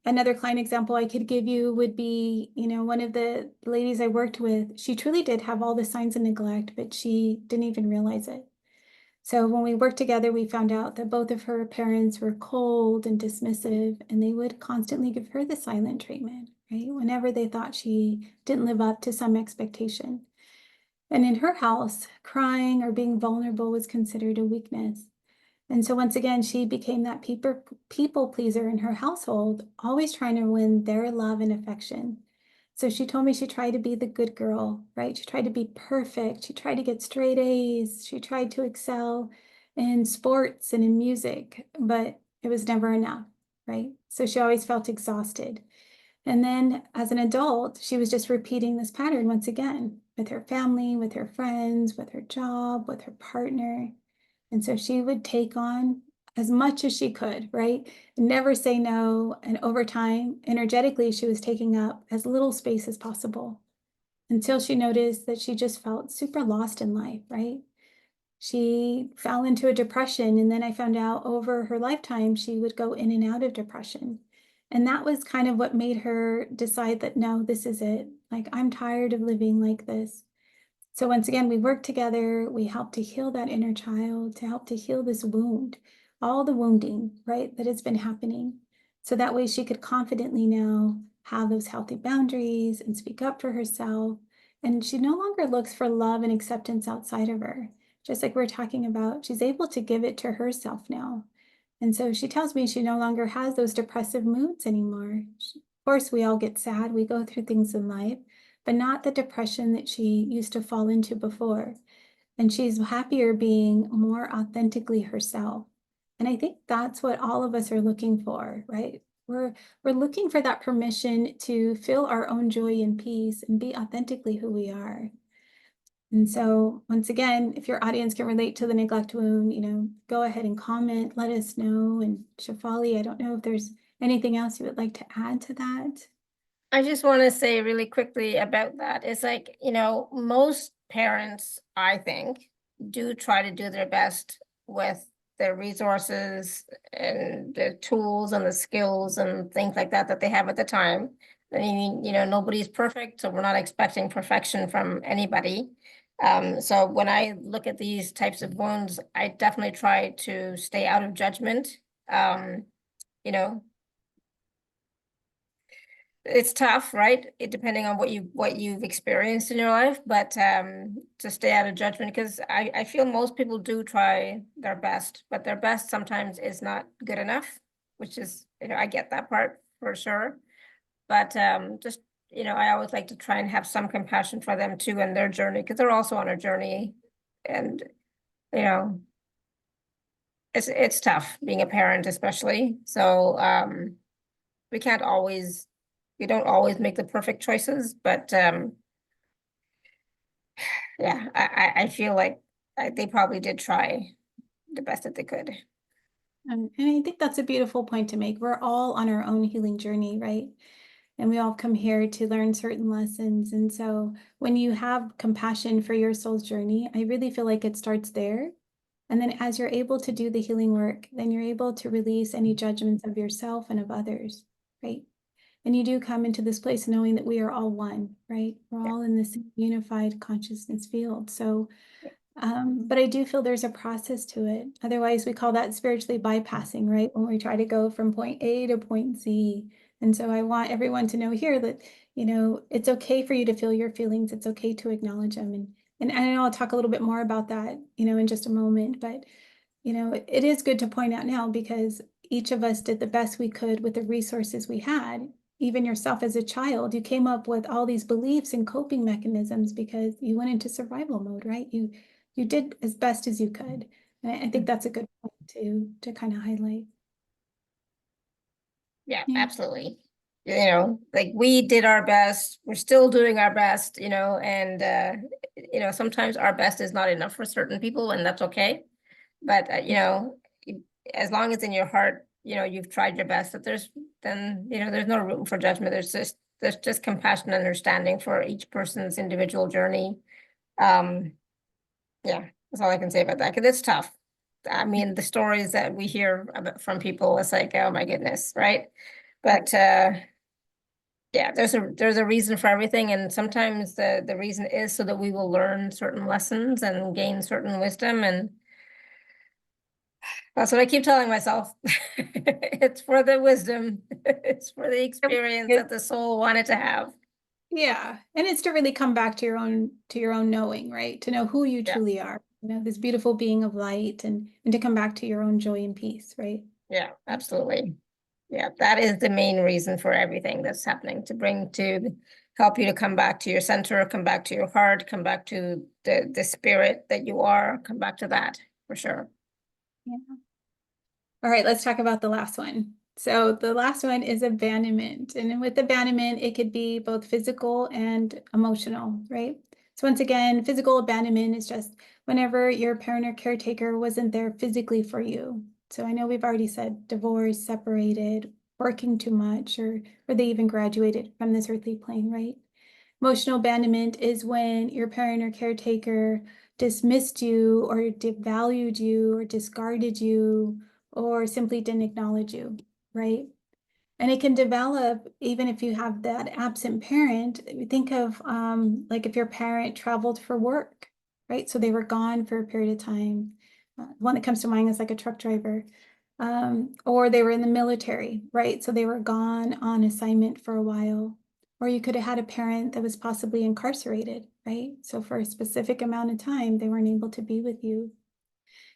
another client example I could give you would be, one of the ladies I worked with, she truly did have all the signs of neglect, but she didn't even realize it. So when we worked together, we found out that both of her parents were cold and dismissive, and they would constantly give her the silent treatment, right? Whenever they thought she didn't live up to some expectation. And in her house, crying or being vulnerable was considered a weakness. And so once again, she became that people pleaser in her household, always trying to win their love and affection. So she told me she tried to be the good girl, right? She tried to be perfect. She tried to get straight A's. She tried to excel in sports and in music, but it was never enough, right? So she always felt exhausted. And then as an adult, she was just repeating this pattern once again with her family, with her friends, with her job, with her partner. And so she would take on as much as she could, right? Never say no. And over time, energetically, she was taking up as little space as possible until she noticed that she just felt super lost in life, right? She fell into a depression. And then I found out over her lifetime, she would go in and out of depression. And that was kind of what made her decide that, no, this is it. Like, I'm tired of living like this. So once again, we worked together, we helped to heal that inner child, to help to heal this wound, all the wounding, right, that has been happening. So that way she could confidently now have those healthy boundaries and speak up for herself. And she no longer looks for love and acceptance outside of her. Just like we're talking about, she's able to give it to herself now. And so she tells me she no longer has those depressive moods anymore. Of course, we all get sad, we go through things in life, but not the depression that she used to fall into before. And she's happier being more authentically herself. And I think that's what all of us are looking for, right? We're looking for that permission to feel our own joy and peace and be authentically who we are. And so once again, if your audience can relate to the neglect wound, go ahead and comment, let us know. And Shefali, I don't know if there's anything else you would like to add to that. I just want to say really quickly about that. It's like, most parents, I think, do try to do their best with the resources and the tools and the skills and things like that that they have at the time. I mean, nobody's perfect, so we're not expecting perfection from anybody. So when I look at these types of wounds, I definitely try to stay out of judgment. You know, it's tough, right? Depending on what you've experienced in your life, but to stay out of judgment, because I feel most people do try their best, but their best sometimes is not good enough, which is, I get that part for sure. But just, I always like to try and have some compassion for them too in their journey, because they're also on a journey. And, you know, it's tough being a parent, especially. So we can't always, we don't always make the perfect choices, but yeah, I feel like they probably did try the best that they could. And I think that's a beautiful point to make. We're all on our own healing journey, right? And we all come here to learn certain lessons. And so when you have compassion for your soul's journey, I really feel like it starts there. And then as you're able to do the healing work, then you're able to release any judgments of yourself and of others, right? And you do come into this place knowing that we are all one, right? We're Yeah. all in this unified consciousness field. So But I do feel there's a process to it. Otherwise, we call that spiritually bypassing, right? When we try to go from point A to point Z. And so I want everyone to know here that, it's okay for you to feel your feelings. It's okay to acknowledge them. And I know I'll talk a little bit more about that, in just a moment. But, it is good to point out now because each of us did the best we could with the resources we had. Even yourself as a child, you came up with all these beliefs and coping mechanisms because you went into survival mode, right? You did as best as you could. And I think that's a good point to kind of highlight. Yeah, Yeah. absolutely. Like we did our best, we're still doing our best, and sometimes our best is not enough for certain people, and that's okay. But as long as in your heart, you've tried your best, there's no room for judgment. There's just compassion and understanding for each person's individual journey. Yeah, that's all I can say about that, because it's tough. I mean, the stories that we hear from people, it's like, oh my goodness, right? But yeah, there's a reason for everything, and sometimes the reason is so that we will learn certain lessons and gain certain wisdom, and that's what I keep telling myself. It's for the wisdom, it's for the experience that the soul wanted to have. Yeah. And it's to really come back to your own knowing, right? To know who you Yeah, truly are, this beautiful being of light and to come back to your own joy and peace, right? yeah, absolutely. Yeah, that is the main reason for everything that's happening, to help you to come back to your center, come back to your heart, come back to the spirit that you are, come back to that for sure. Yeah. All right, let's talk about the last one. So the last one is abandonment. And with abandonment, it could be both physical and emotional, right? So once again, physical abandonment is just whenever your parent or caretaker wasn't there physically for you. So I know we've already said divorce, separated, working too much, or they even graduated from this earthly plane, right? Emotional abandonment is when your parent or caretaker dismissed you or devalued you or discarded you or simply didn't acknowledge you, right? And it can develop even if you have that absent parent. Think of like if your parent traveled for work, right? So they were gone for a period of time. One that comes to mind is like a truck driver. Or they were in the military, right? So they were gone on assignment for a while. Or you could have had a parent that was possibly incarcerated, right? So for a specific amount of time, they weren't able to be with you.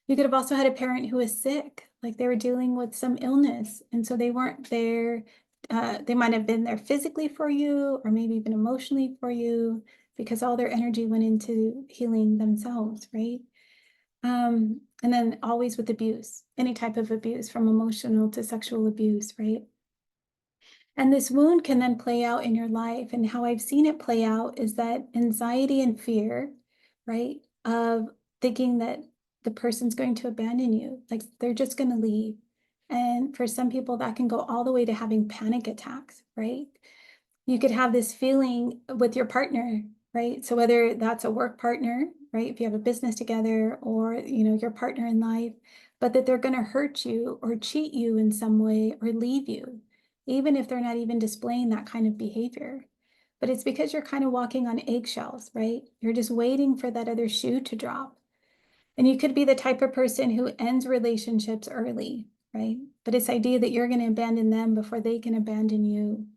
You could have also had a parent who was sick, like they were dealing with some illness, and so they weren't there. They might have been there physically for you, or maybe even emotionally for you, because all their energy went into healing themselves, right? And then always with abuse, any type of abuse, from emotional to sexual abuse, right? And this wound can then play out in your life. And how I've seen it play out is that anxiety and fear, right, of thinking that the person's going to abandon you, like they're just going to leave. And for some people, that can go all the way to having panic attacks, right? You could have this feeling with your partner, right? So whether that's a work partner, right? If you have a business together, or your partner in life, but that they're going to hurt you or cheat you in some way or leave you, even if they're not even displaying that kind of behavior. But it's because you're kind of walking on eggshells, right? You're just waiting for that other shoe to drop. And you could be the type of person who ends relationships early, right? But it's the idea that you're going to abandon them before they can abandon you.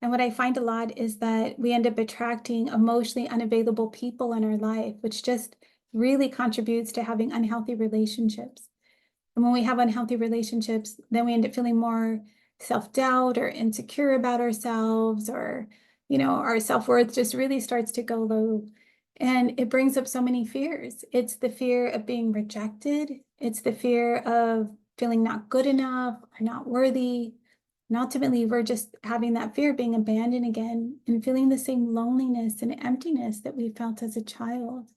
And what I find a lot is that we end up attracting emotionally unavailable people in our life, which just really contributes to having unhealthy relationships. And when we have unhealthy relationships, then we end up feeling more self-doubt or insecure about ourselves, or, our self-worth just really starts to go low. And it brings up so many fears. It's the fear of being rejected. It's the fear of feeling not good enough or not worthy. And ultimately, we're just having that fear of being abandoned again and feeling the same loneliness and emptiness that we felt as a child.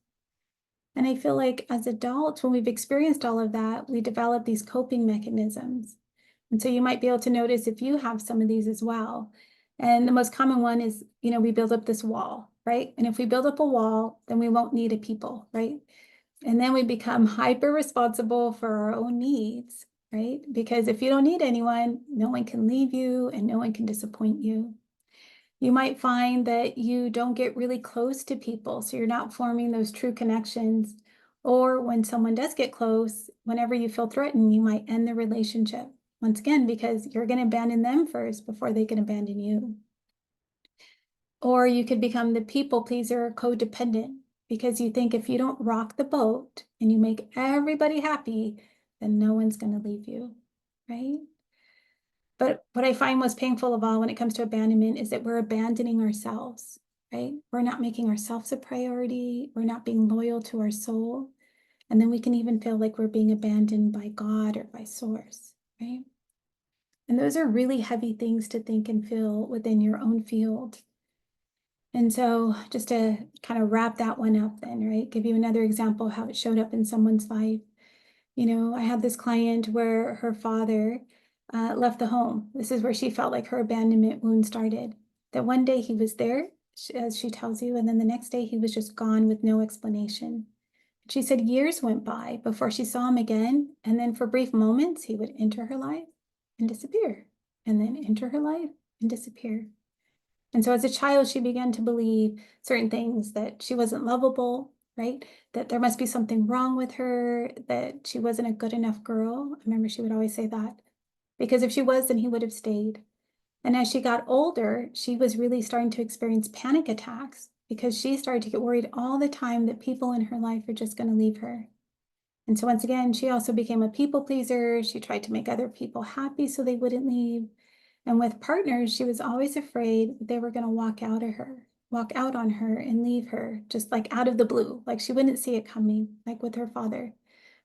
And I feel like as adults, when we've experienced all of that, we develop these coping mechanisms. And so you might be able to notice if you have some of these as well. And the most common one is, we build up this wall, right? And if we build up a wall, then we won't need a people, right? And then we become hyper responsible for our own needs, right? Because if you don't need anyone, no one can leave you and no one can disappoint you. You might find that you don't get really close to people, so you're not forming those true connections, Or when someone does get close, whenever you feel threatened, you might end the relationship. Once again, because you're going to abandon them first before they can abandon you. Or you could become the people pleaser or codependent because you think if you don't rock the boat and you make everybody happy, then no one's going to leave you, right? But what I find most painful of all when it comes to abandonment is that we're abandoning ourselves, right? We're not making ourselves a priority. We're not being loyal to our soul. And then we can even feel like we're being abandoned by God or by source, right? And those are really heavy things to think and feel within your own field. And so just to kind of wrap that one up then, right? Give you another example of how it showed up in someone's life. You know, I had this client where her father left the home. This is where she felt like her abandonment wound started. That one day he was there, as she tells you, and then the next day he was just gone with no explanation. She said years went by before she saw him again, and then for brief moments he would enter her life and disappear, and then enter her life and disappear. And so as a child, she began to believe certain things, that she wasn't lovable, right? That there must be something wrong with her, that she wasn't a good enough girl. I remember she would always say that, because if she was, then he would have stayed. And as she got older, she was really starting to experience panic attacks because she started to get worried all the time that people in her life are just going to leave her. And so once again, she also became a people pleaser. She tried to make other people happy so they wouldn't leave. And with partners, she was always afraid they were going to walk out on her and leave her, just like out of the blue, like she wouldn't see it coming, like with her father.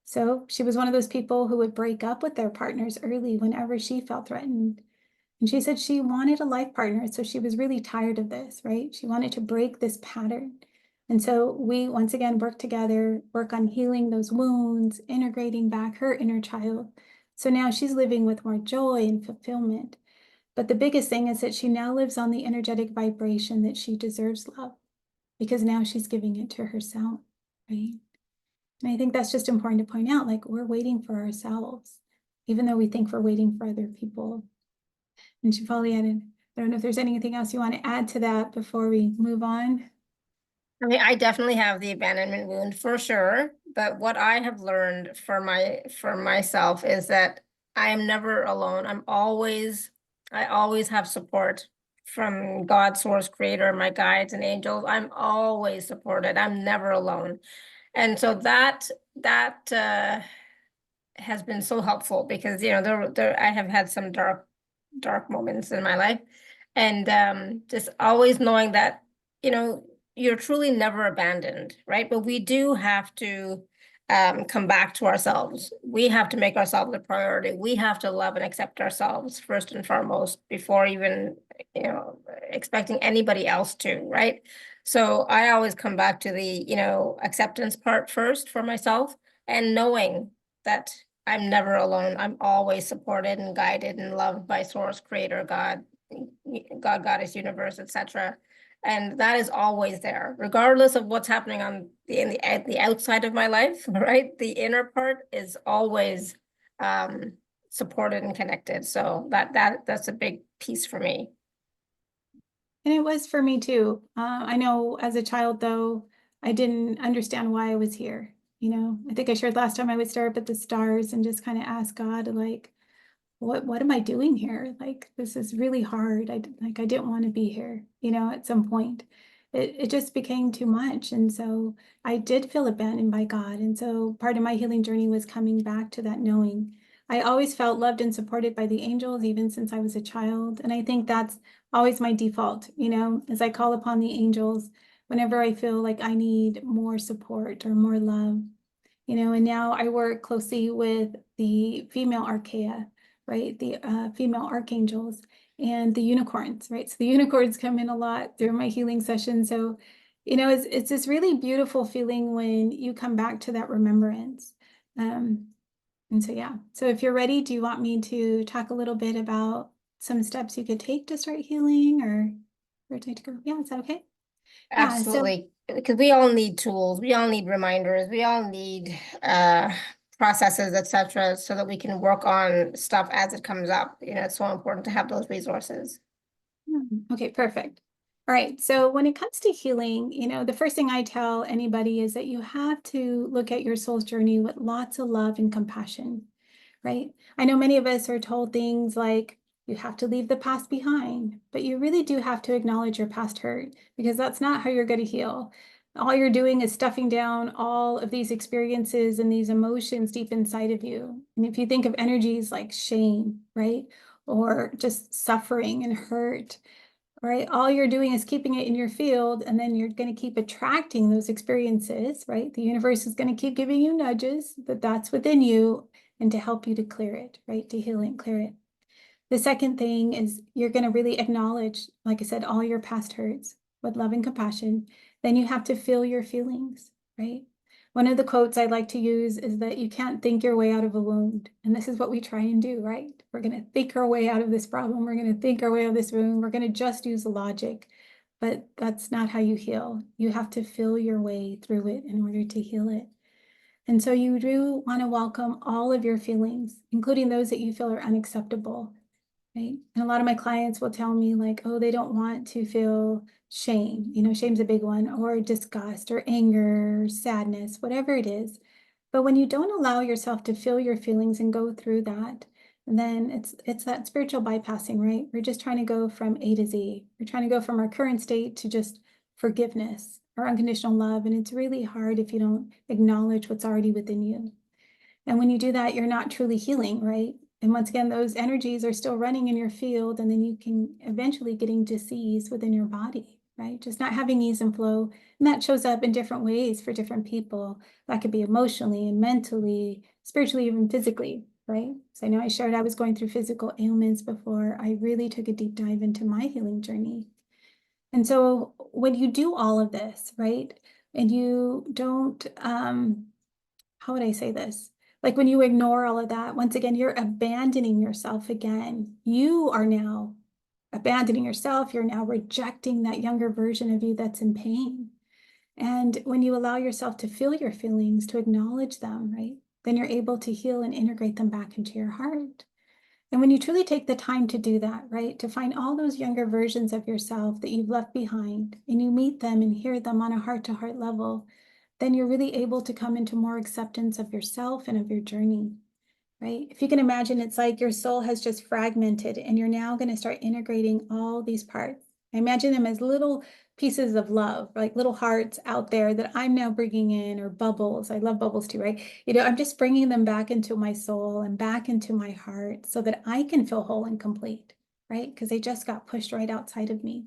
So she was one of those people who would break up with their partners early whenever she felt threatened. And she said she wanted a life partner, so she was really tired of this, right? She wanted to break this pattern. And so we once again work together, work on healing those wounds, integrating back her inner child. So now she's living with more joy and fulfillment. But the biggest thing is that she now lives on the energetic vibration that she deserves love, because now she's giving it to herself, right? And I think that's just important to point out, like we're waiting for ourselves, even though we think we're waiting for other people. And she probably added, I don't know if there's anything else you want to add to that before we move on. I mean, I definitely have the abandonment wound for sure, but what I have learned for myself is that I am never alone. I always have support from God, source, creator, my guides and angels. I'm always supported. I'm never alone. And so that has been so helpful because, you know, I have had some dark moments in my life. And just always knowing that, you know, you're truly never abandoned, right? But we do have to come back to ourselves. We have to make ourselves a priority. We have to love and accept ourselves first and foremost before even, you know, expecting anybody else to, right? So I always come back to the, you know, acceptance part first for myself, and knowing that I'm never alone. I'm always supported and guided and loved by source, creator, God, goddess, universe, etc. And that is always there, regardless of what's happening on the outside of my life, right? The inner part is always supported and connected. So that's a big piece for me. And it was for me too. I know as a child, though, I didn't understand why I was here. You know, I think I shared last time I would stare up at the stars and just kind of ask God, like, what am I doing here? Like, this is really hard. I didn't want to be here, you know, at some point. It just became too much. And so I did feel abandoned by God. And so part of my healing journey was coming back to that knowing. I always felt loved and supported by the angels, even since I was a child. And I think that's always my default, you know, as I call upon the angels whenever I feel like I need more support or more love, you know. And now I work closely with the female archaea, right? The female archangels and the unicorns, right? So the unicorns come in a lot through my healing session. So, you know, it's this really beautiful feeling when you come back to that remembrance. And so, yeah. So if you're ready, do you want me to talk a little bit about some steps you could take to start healing, or where to go? Yeah, is that okay? Yeah. So Absolutely. Because we all need tools, we all need reminders, we all need processes, etc., so that we can work on stuff as it comes up. You know, it's so important to have those resources. okay, perfect. All right. So when it comes to healing, the first thing I tell anybody is that you have to look at your soul's journey with lots of love and compassion, right? I know many of us are told things like, you have to leave the past behind, but you really do have to acknowledge your past hurt, because that's not how you're going to heal. All you're doing is stuffing down all of these experiences and these emotions deep inside of you. And if you think of energies like shame, right? Or just suffering and hurt, right? All you're doing is keeping it in your field, and then you're going to keep attracting those experiences, right? The universe is going to keep giving you nudges that that's within you, and to help you to clear it, right? To heal and clear it. The second thing is you're going to really acknowledge, like I said, all your past hurts with love and compassion. Then you have to feel your feelings, right? One of the quotes I like to use is that you can't think your way out of a wound. And this is what we try and do, right? We're going to think our way out of this problem. We're going to think our way out of this wound. We're going to just use logic. But that's not how you heal. You have to feel your way through it in order to heal it. And so you do want to welcome all of your feelings, including those that you feel are unacceptable, right? And a lot of my clients will tell me like, oh, they don't want to feel shame. Shame's a big one, or disgust or anger, or sadness, whatever it is. But when you don't allow yourself to feel your feelings and go through that, then it's that spiritual bypassing, right? We're just trying to go from A to Z. We're trying to go from our current state to just forgiveness or unconditional love. And it's really hard if you don't acknowledge what's already within you. And when you do that, you're not truly healing, right? And once again, those energies are still running in your field, and then you can eventually getting disease within your body, right? Just not having ease and flow. And that shows up in different ways for different people. That could be emotionally and mentally, spiritually, even physically, right? So I know I shared I was going through physical ailments before I really took a deep dive into my healing journey. And so when you do all of this, right, and you don't, how would I say this? Like when you ignore all of that, once again, you're abandoning yourself again. You are now abandoning yourself. You're now rejecting that younger version of you that's in pain. And when you allow yourself to feel your feelings, to acknowledge them, right, then you're able to heal and integrate them back into your heart. And when you truly take the time to do that, right, to find all those younger versions of yourself that you've left behind, and you meet them and hear them on a heart-to-heart level, then you're really able to come into more acceptance of yourself and of your journey, right? If you can imagine, it's like your soul has just fragmented, and you're now going to start integrating all these parts. I imagine them as little pieces of love, like little hearts out there that I'm now bringing in, or bubbles. I love bubbles too, right? I'm just bringing them back into my soul and back into my heart so that I can feel whole and complete, right? Because they just got pushed right outside of me.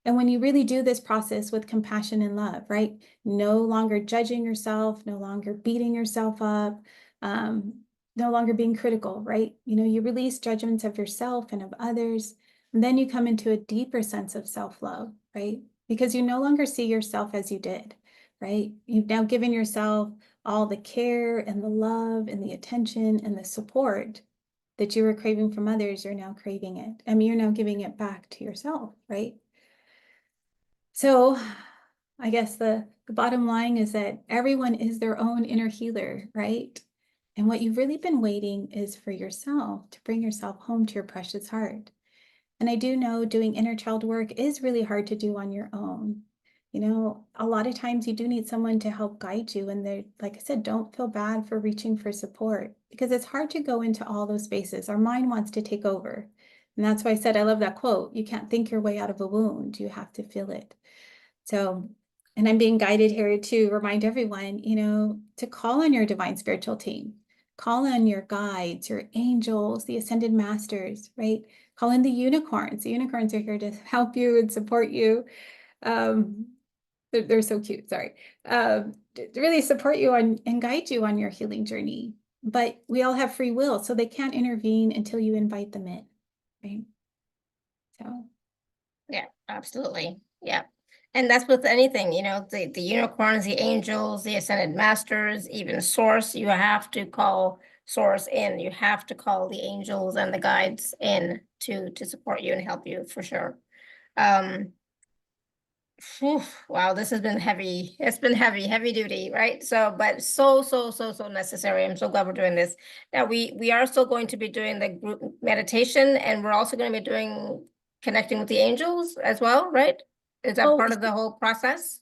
And when you really do this process with compassion and love, right? No longer judging yourself, no longer beating yourself up, no longer being critical, right? You release judgments of yourself and of others, and then you come into a deeper sense of self-love, right? Because you no longer see yourself as you did, right? You've now given yourself all the care and the love and the attention and the support that you were craving from others. You're now craving it. I mean, you're now giving it back to yourself, right? So I guess the bottom line is that everyone is their own inner healer, right? And what you've really been waiting is for yourself to bring yourself home to your precious heart. And I do know doing inner child work is really hard to do on your own. A lot of times you do need someone to help guide you. And they're, like I said, don't feel bad for reaching for support, because it's hard to go into all those spaces. Our mind wants to take over. And that's why I said, I love that quote. You can't think your way out of a wound. You have to feel it. So, and I'm being guided here to remind everyone, to call on your divine spiritual team, call on your guides, your angels, the ascended masters, right? Call in the unicorns. The unicorns are here to help you and support you. They're so cute, sorry. To really support you and guide you on your healing journey. But we all have free will, so they can't intervene until you invite them in, right? So. Yeah, absolutely. Yeah. And that's with anything, the unicorns, the angels, the ascended masters, even source, you have to call source in. You have to call the angels and the guides in to support you and help you for sure. Wow, this has been heavy. It's been heavy duty, right? So, but so necessary. I'm so glad we're doing this. Now we are still going to be doing the group meditation, and we're also going to be doing connecting with the angels as well, right? Is that Oh, part of the whole process?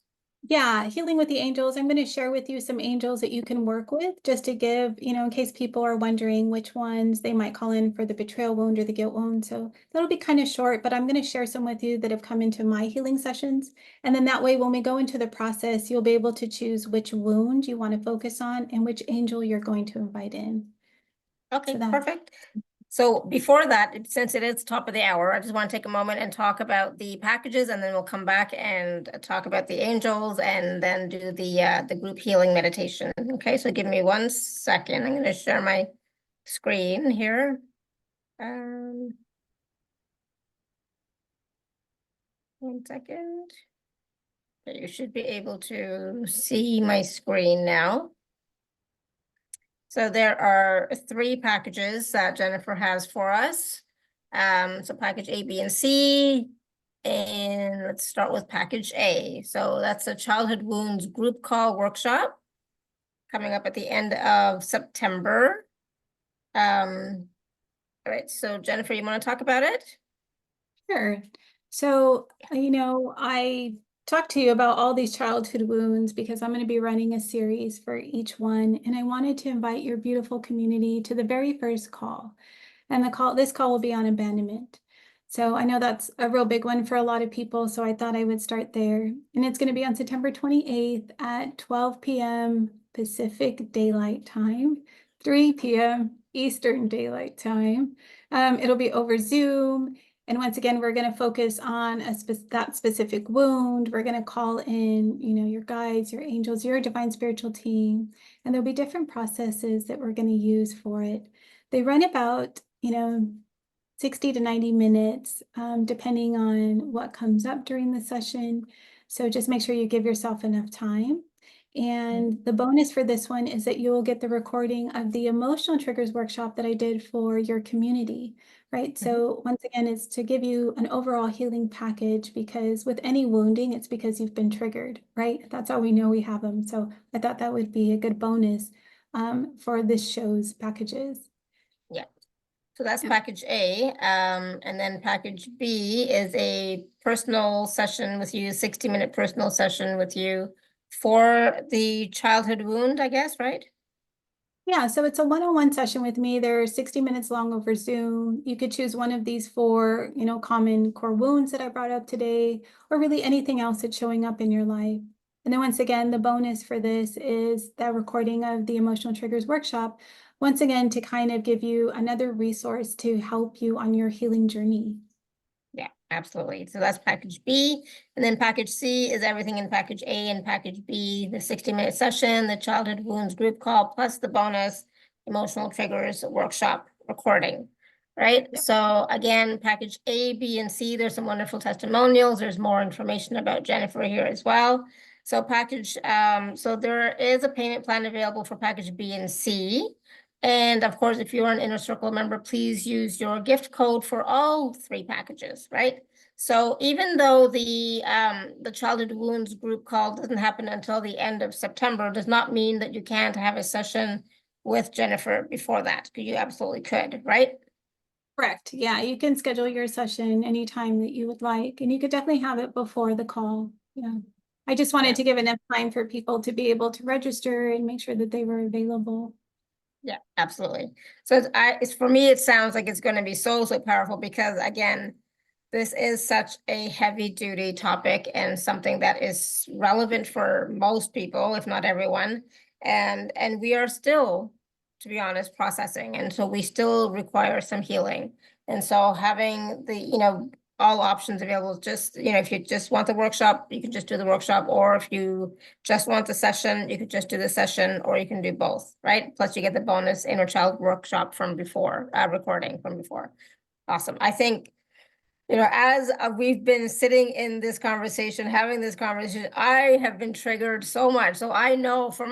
yeah, healing with the angels. I'm going to share with you some angels that you can work with just to give, in case people are wondering which ones they might call in for the betrayal wound or the guilt wound. So that'll be kind of short, but I'm going to share some with you that have come into my healing sessions. And then that way, when we go into the process, you'll be able to choose which wound you want to focus on and which angel you're going to invite in. Okay, So that. perfect. So before that, since it is top of the hour, I just want to take a moment and talk about the packages, and then we'll come back and talk about the angels and then do the group healing meditation. Okay, so give me 1 second. I'm going to share my screen here. 1 second. Okay, you should be able to see my screen now. So there are 3 packages that Jennifer has for us. So package A, B, and C. And let's start with package A. So that's a childhood wounds group call workshop coming up at the end of September. All right, so Jennifer, you want to talk about it? Sure. So, I talked to you about all these childhood wounds because I'm going to be running a series for each one. And I wanted to invite your beautiful community to the very first call. And this call will be on abandonment. So I know that's a real big one for a lot of people. So I thought I would start there. And it's going to be on September 28th at 12 p.m. Pacific Daylight Time, 3 p.m. Eastern Daylight Time. It'll be over Zoom. And once again, we're going to focus on that specific wound. We're going to call in, your guides, your angels, your divine spiritual team. And there'll be different processes that we're going to use for it. They run about, 60 to 90 minutes, depending on what comes up during the session. So just make sure you give yourself enough time. And the bonus for this one is that you will get the recording of the emotional triggers workshop that I did for your community, right? So once again, it's to give you an overall healing package, because with any wounding, it's because you've been triggered, right? That's how we know we have them. So I thought that would be a good bonus for this show's packages. Yeah. So that's package A. And then package B is a personal session with you, 60-minute personal session with you for the childhood wound, I guess, right? Yeah, so it's a one-on-one session with me. They're 60 minutes long over Zoom. You could choose one of these 4, common core wounds that I brought up today, or really anything else that's showing up in your life. And then once again, the bonus for this is that recording of the emotional triggers workshop, once again, to kind of give you another resource to help you on your healing journey. Yeah, absolutely. So that's package B. And then package C is everything in package A and package B, the 60-minute session, the childhood wounds group call, plus the bonus emotional triggers workshop recording, right? Yep. So again, package A, B, and C, there's some wonderful testimonials. There's more information about Jennifer here as well. So so there is a payment plan available for package B and C. And of course, if you're an Inner Circle member, please use your gift code for all 3 packages, right? So even though the childhood wounds group call doesn't happen until the end of September, does not mean that you can't have a session with Jennifer before that, because you absolutely could, right? Correct. Yeah, you can schedule your session anytime that you would like, and you could definitely have it before the call. Yeah. I just wanted to give enough time for people to be able to register and make sure that they were available. Yeah, absolutely. So it's for me, it sounds like it's going to be so powerful, because again, this is such a heavy duty topic and something that is relevant for most people, if not everyone. And we are still, to be honest, processing. And so we still require some healing. And so having the, all options available, just, if you just want the workshop, you can just do the workshop. Or if you just want the session, you could just do the session, or you can do both, right? Plus you get the bonus inner child workshop from before, recording from before. Awesome. I think, as we've been sitting in this conversation, having this conversation, I have been triggered so much. So I know for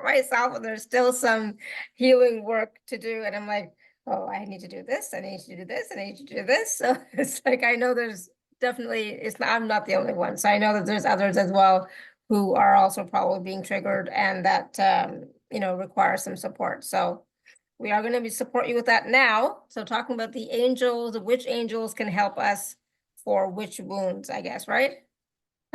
myself, there's still some healing work to do. And I'm like, oh, I need to do this. I need to do this. I need to do this. So it's like, I know there's definitely, I'm not the only one. So I know that there's others as well who are also probably being triggered and that, require some support. So we are going to support you with that now. So talking about the angels, which angels can help us for which wounds, I guess, right?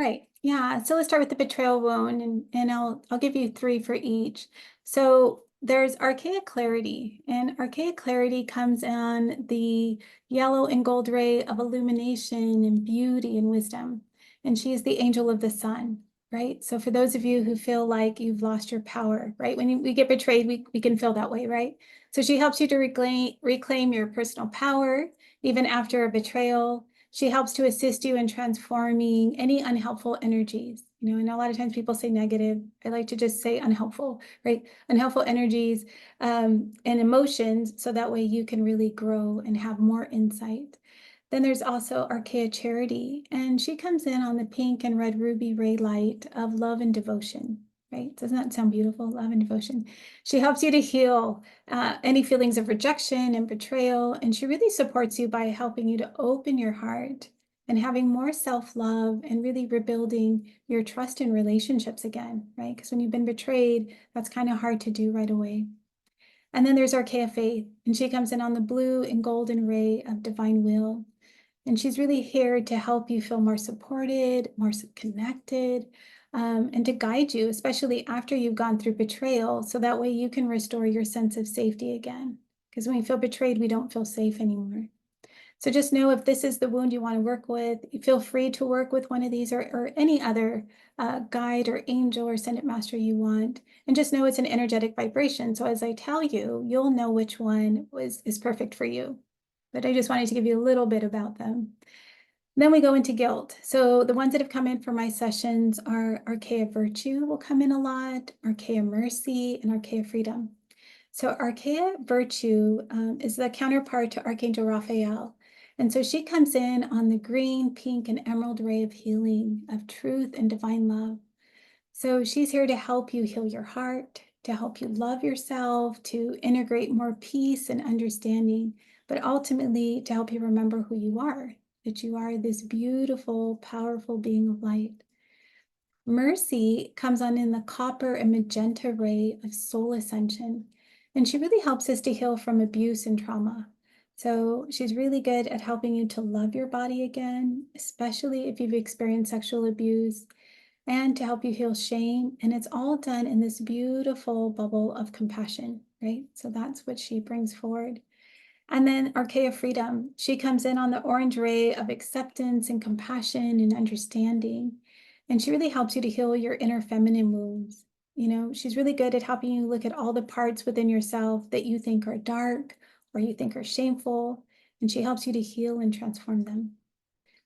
Right. Yeah. So let's start with the betrayal wound, and I'll give you 3 for each. So there's archaic clarity, and archaic clarity comes on the yellow and gold ray of illumination and beauty and wisdom. And she is the angel of the sun, right? So for those of you who feel like you've lost your power, right? When we get betrayed, we can feel that way, right? So she helps you to reclaim your personal power, even after a betrayal. She helps to assist you in transforming any unhelpful energies. And a lot of times people say negative. I like to just say unhelpful, right? Unhelpful energies and emotions, so that way you can really grow and have more insight. Then there's also Archaea Charity, and she comes in on the pink and red ruby ray light of love and devotion, right? Doesn't that sound beautiful? Love and devotion. She helps you to heal any feelings of rejection and betrayal, and she really supports you by helping you to open your heart and having more self-love and really rebuilding your trust in relationships again, right? Because when you've been betrayed, that's kind of hard to do right away. And then there's Archaea Faith, and she comes in on the blue and golden ray of divine will. And she's really here to help you feel more supported, more connected, and to guide you, especially after you've gone through betrayal, so that way you can restore your sense of safety again. Because when we feel betrayed, we don't feel safe anymore. So just know, if this is the wound you want to work with, feel free to work with one of these or any other guide or angel or ascended master you want. And just know it's an energetic vibration. So as I tell you, you'll know which one is perfect for you. But I just wanted to give you a little bit about them. Then we go into guilt. So the ones that have come in for my sessions are Archaea Virtue will come in a lot, Archaea Mercy, and Archaea Freedom. So Archaea Virtue is the counterpart to Archangel Raphael. And so she comes in on the green, pink, and emerald ray of healing, of truth and divine love. So she's here to help you heal your heart, to help you love yourself, to integrate more peace and understanding, but ultimately to help you remember who you are, that you are this beautiful, powerful being of light. Mercy comes on in the copper and magenta ray of soul ascension, and she really helps us to heal from abuse and trauma. So she's really good at helping you to love your body again, especially if you've experienced sexual abuse, and to help you heal shame. And it's all done in this beautiful bubble of compassion, right? So that's what she brings forward. And then Archaea Freedom, she comes in on the orange ray of acceptance and compassion and understanding. And she really helps you to heal your inner feminine wounds. She's really good at helping you look at all the parts within yourself that you think are dark or you think are shameful. And she helps you to heal and transform them.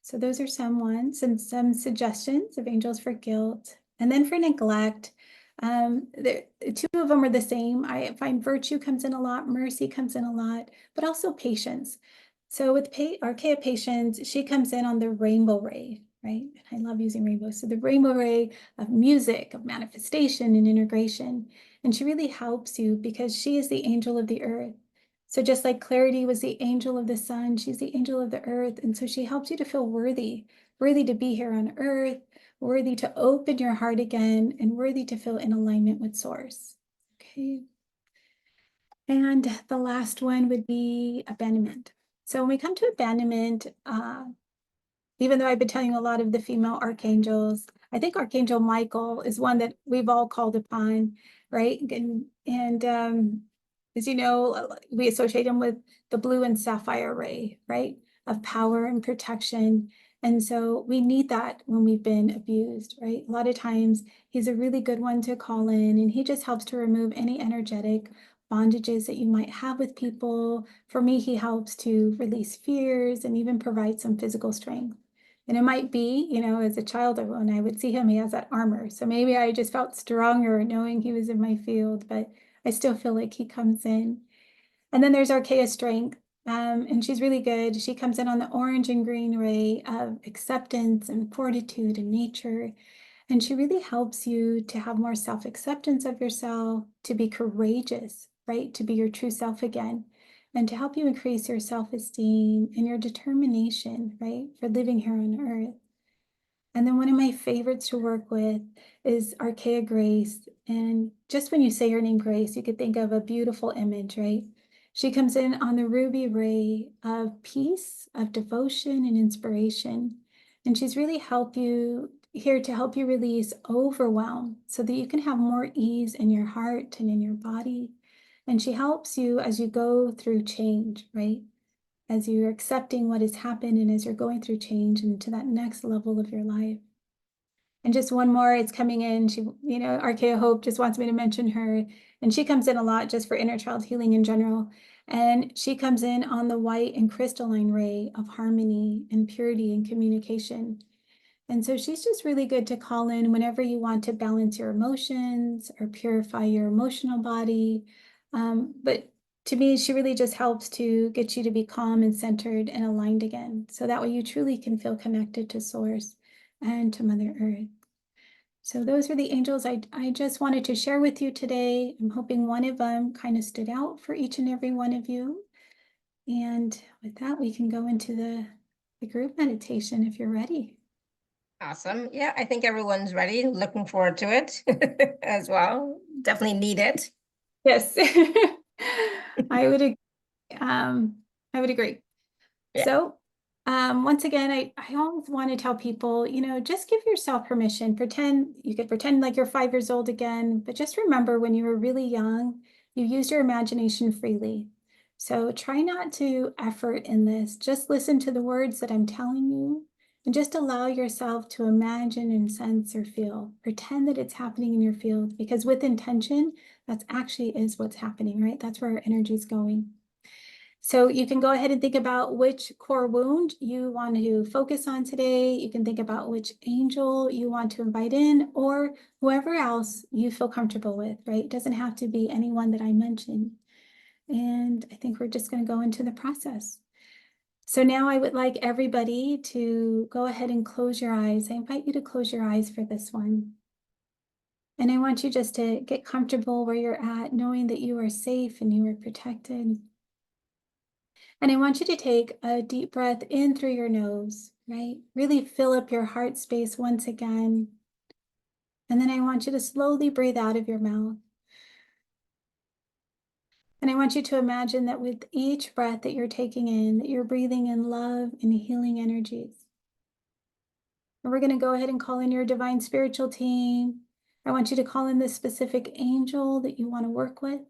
So those are some ones and some suggestions of angels for guilt. And then for neglect, two of them are the same. I find virtue comes in a lot, mercy comes in a lot, but also patience. So with Archaea Patience, she comes in on the rainbow ray, right? I love using rainbows. So the rainbow ray of music, of manifestation and integration. And she really helps you because she is the angel of the earth. So just like Clarity was the angel of the sun, she's the angel of the earth. And so she helps you to feel worthy to be here on earth, worthy to open your heart again, and worthy to feel in alignment with source. Okay. And the last one would be abandonment. So when we come to abandonment, even though I've been telling you a lot of the female archangels, I think Archangel Michael is one that we've all called upon, right? And as you know, we associate him with the blue and sapphire ray, right? Of power and protection. And so we need that when we've been abused, right? A lot of times he's a really good one to call in, and he just helps to remove any energetic bondages that you might have with people. For me, he helps to release fears and even provide some physical strength. And it might be, as a child, when I would see him, he has that armor. So maybe I just felt stronger knowing he was in my field, but I still feel like he comes in. And then there's Archaea Strength, and she's really good. She comes in on the orange and green ray of acceptance and fortitude and nature. And she really helps you to have more self-acceptance of yourself, to be courageous, right? To be your true self again, and to help you increase your self-esteem and your determination, right? For living here on earth. And then one of my favorites to work with is Archaea Grace. And just when you say her name, Grace, you could think of a beautiful image, right? She comes in on the ruby ray of peace, of devotion, and inspiration. And she's really here to help you release overwhelm so that you can have more ease in your heart and in your body. And she helps you as you go through change, right? As you're accepting what has happened and as you're going through change into that next level of your life. And just one more, it's coming in. She, Archaea Hope just wants me to mention her. And she comes in a lot just for inner child healing in general. And she comes in on the white and crystalline ray of harmony and purity and communication. And so she's just really good to call in whenever you want to balance your emotions or purify your emotional body. But to me, she really just helps to get you to be calm and centered and aligned again. So that way you truly can feel connected to Source and to Mother Earth. So those are the angels I just wanted to share with you today. I'm hoping one of them kind of stood out for each and every one of you. And with that, we can go into the group meditation if you're ready. Awesome. Yeah, I think everyone's ready. Looking forward to it as well. Definitely need it. Yes, I would agree. I would agree. Yeah. So once again, I always want to tell people, just give yourself permission. You could pretend like you're 5 years old again, but just remember when you were really young, you used your imagination freely. So try not to effort in this. Just listen to the words that I'm telling you and just allow yourself to imagine and sense or feel. Pretend that it's happening in your field, because with intention, that's actually is what's happening, right? That's where our energy is going. So you can go ahead and think about which core wound you want to focus on today. You can think about which angel you want to invite in, or whoever else you feel comfortable with, right? It doesn't have to be anyone that I mentioned. And I think we're just going to go into the process. So now I would like everybody to go ahead and close your eyes. I invite you to close your eyes for this one. And I want you just to get comfortable where you're at, knowing that you are safe and you are protected. And I want you to take a deep breath in through your nose, right? Really fill up your heart space once again. And then I want you to slowly breathe out of your mouth. And I want you to imagine that with each breath that you're taking in, that you're breathing in love and healing energies. And we're going to go ahead and call in your divine spiritual team. I want you to call in the specific angel that you want to work with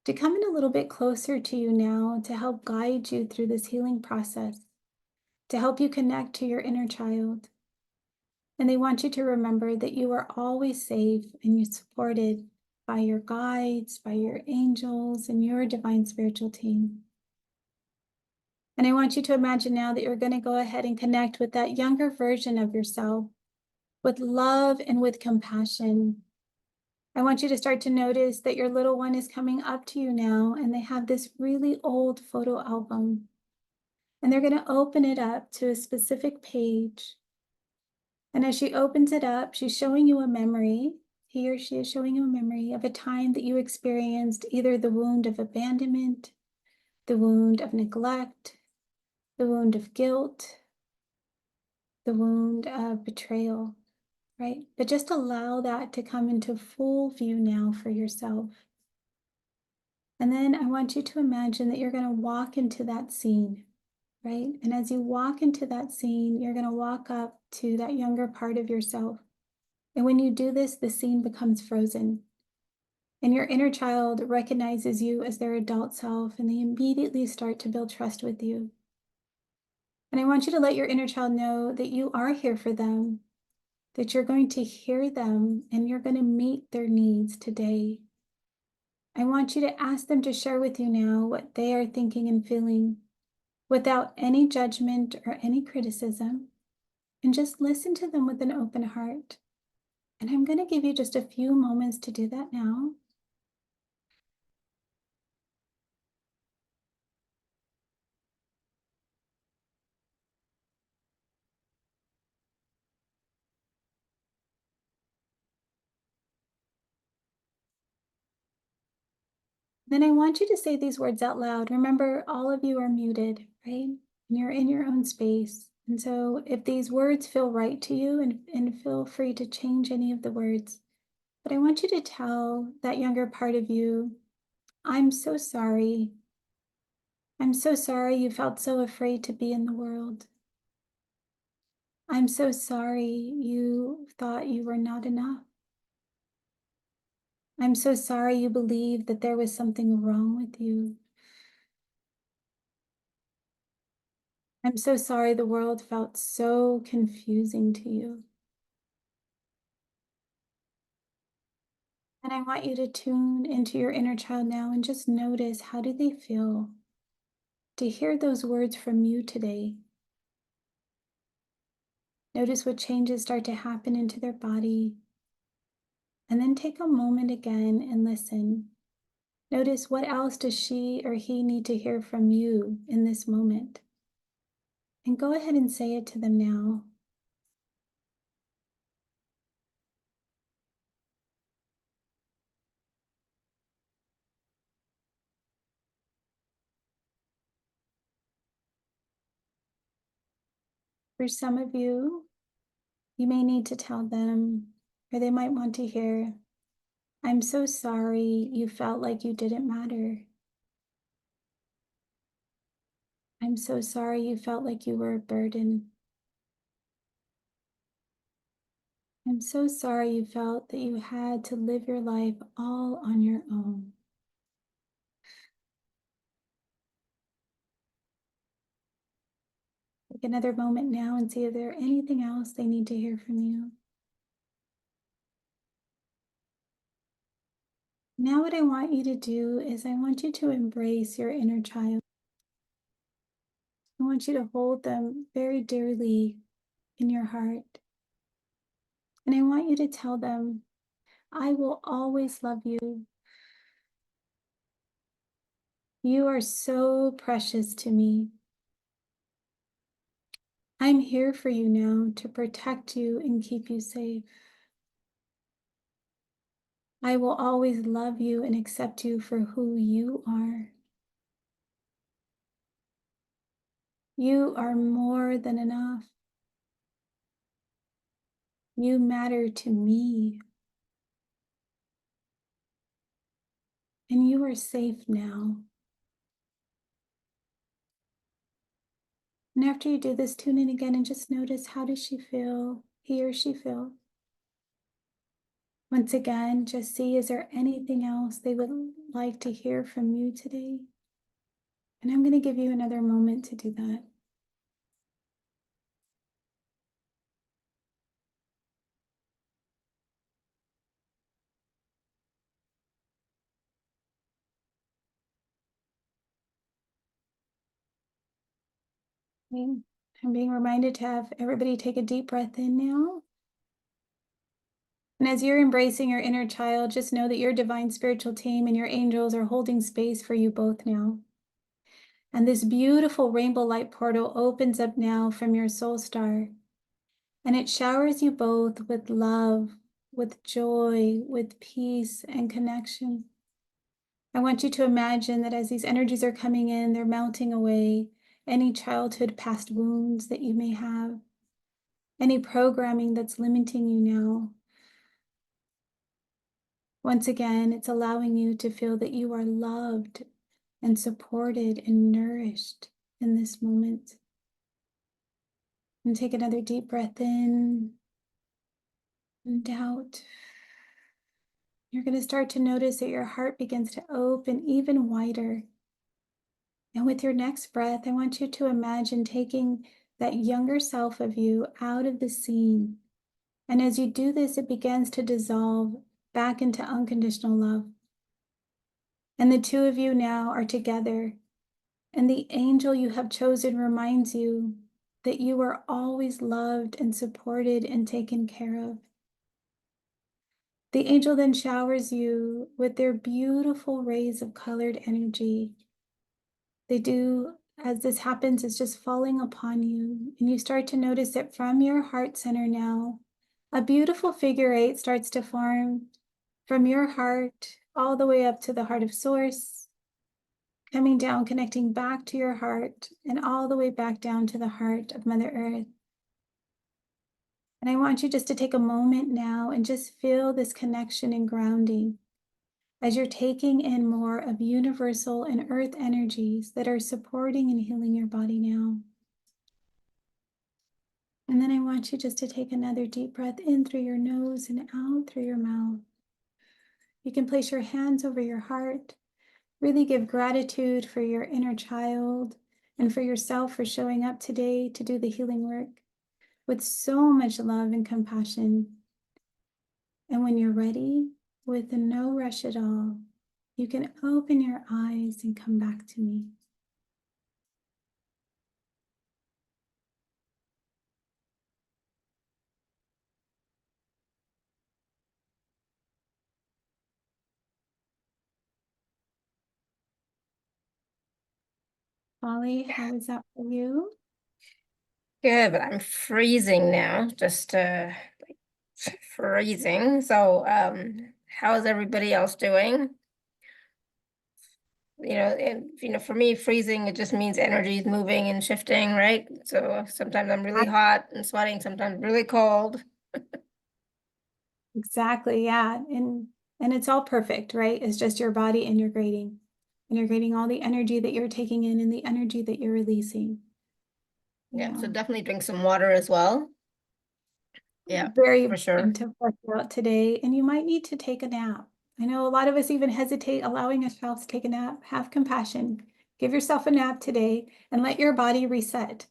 to come in a little bit closer to you now to help guide you through this healing process, to help you connect to your inner child. And they want you to remember that you are always safe and you're supported by your guides, by your angels, and your divine spiritual team. And I want you to imagine now that you're going to go ahead and connect with that younger version of yourself with love and with compassion. I want you to start to notice that your little one is coming up to you now, and they have this really old photo album. And they're going to open it up to a specific page. And as she opens it up, she's showing you a memory. He or she is showing you a memory of a time that you experienced either the wound of abandonment, the wound of neglect, the wound of guilt, the wound of betrayal, right? But just allow that to come into full view now for yourself. And then I want you to imagine that you're going to walk into that scene, right? And as you walk into that scene, you're going to walk up to that younger part of yourself. And when you do this, the scene becomes frozen. And your inner child recognizes you as their adult self, and they immediately start to build trust with you. And I want you to let your inner child know that you are here for them, that you're going to hear them, and you're going to meet their needs today. I want you to ask them to share with you now what they are thinking and feeling without any judgment or any criticism, and just listen to them with an open heart. And I'm going to give you just a few moments to do that now. Then I want you to say these words out loud. Remember, all of you are muted, right? And you're in your own space. And so if these words feel right to you, and feel free to change any of the words, but I want you to tell that younger part of you I'm so sorry. I'm so sorry you felt so afraid to be in the world. I'm so sorry you thought you were not enough. I'm so sorry you believed that there was something wrong with you. I'm so sorry the world felt so confusing to you. And I want you to tune into your inner child now and just notice, how do they feel to hear those words from you today? Notice what changes start to happen into their body. And then take a moment again and listen. Notice, what else does she or he need to hear from you in this moment? And go ahead and say it to them now. For some of you, you may need to tell them, or they might want to hear, I'm so sorry you felt like you didn't matter. I'm so sorry you felt like you were a burden. I'm so sorry you felt that you had to live your life all on your own. Take another moment now and see if there's anything else they need to hear from you. Now what I want you to do is I want you to embrace your inner child. I want you to hold them very dearly in your heart. And I want you to tell them, I will always love you. You are so precious to me. I'm here for you now to protect you and keep you safe. I will always love you and accept you for who you are. You are more than enough. You matter to me. And you are safe now. And after you do this, tune in again and just notice, how does she feel? He or she feel? Once again, just see, is there anything else they would like to hear from you today? And I'm going to give you another moment to do that. Okay. I'm being reminded to have everybody take a deep breath in now. And as you're embracing your inner child, just know that your divine spiritual team and your angels are holding space for you both now. And this beautiful rainbow light portal opens up now from your soul star. And it showers you both with love, with joy, with peace and connection. I want you to imagine that as these energies are coming in, they're melting away any childhood past wounds that you may have, any programming that's limiting you now. Once again, it's allowing you to feel that you are loved and supported and nourished in this moment. And take another deep breath in and out. You're going to start to notice that your heart begins to open even wider. And with your next breath, I want you to imagine taking that younger self of you out of the scene. And as you do this, it begins to dissolve back into unconditional love. And the two of you now are together. And the angel you have chosen reminds you that you are always loved and supported and taken care of. The angel then showers you with their beautiful rays of colored energy. They do, as this happens, is just falling upon you. And you start to notice that from your heart center now, a beautiful figure eight starts to form from your heart all the way up to the heart of Source, coming down, connecting back to your heart, and all the way back down to the heart of Mother Earth. And I want you just to take a moment now and just feel this connection and grounding. as you're taking in more of universal and earth energies that are supporting and healing your body now. And then I want you just to take another deep breath in through your nose and out through your mouth. You can place your hands over your heart. Really give gratitude for your inner child and for yourself for showing up today to do the healing work with so much love and compassion. And when you're ready, with no rush at all, you can open your eyes and come back to me. Holly, how is that for you? Good, but I'm freezing now, just like freezing. So, how's everybody else doing? And for me, freezing, it just means energy is moving and shifting, right? So sometimes I'm really hot and sweating, sometimes really cold. Exactly, yeah. And it's all perfect, right? It's just your body and you're grading. And you're grading all the energy that you're taking in and the energy that you're releasing. Yeah, so Yeah. definitely drink some water as well. Yeah, Very for sure. important to work out today. And you might need to take a nap. I know a lot of us even hesitate allowing ourselves to take a nap. Have compassion. Give yourself a nap today and let your body reset,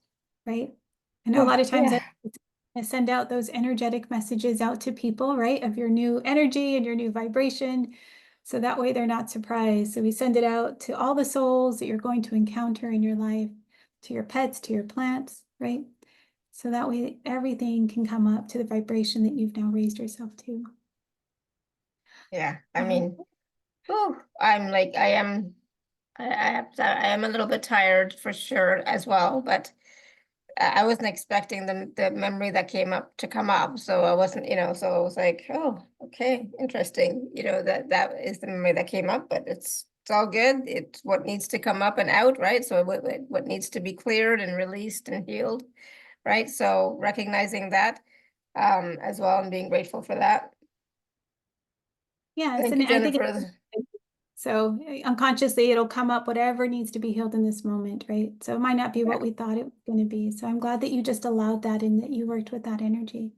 right? I know a Oh, lot of times yeah. I send out those energetic messages out to people, right? Of your new energy and your new vibration. So that way they're not surprised. So we send it out to all the souls that you're going to encounter in your life, to your pets, to your plants, right? So that way everything can come up to the vibration that you've now raised yourself to. Yeah, I Um, mean, whew, I am a little bit tired for sure as well, but I wasn't expecting the memory that came up to come up. So I wasn't, so I was like, oh, okay, interesting. That is the memory that came up, but it's all good. It's what needs to come up and out, right? So what needs to be cleared and released and healed, right? So recognizing that as well and being grateful for that. yes, Thank and you, I think Jennifer. so unconsciously it'll come up whatever needs to be healed in this moment, right? So it might not be what we thought it was going to be. So I'm glad that you just allowed that and that you worked with that energy.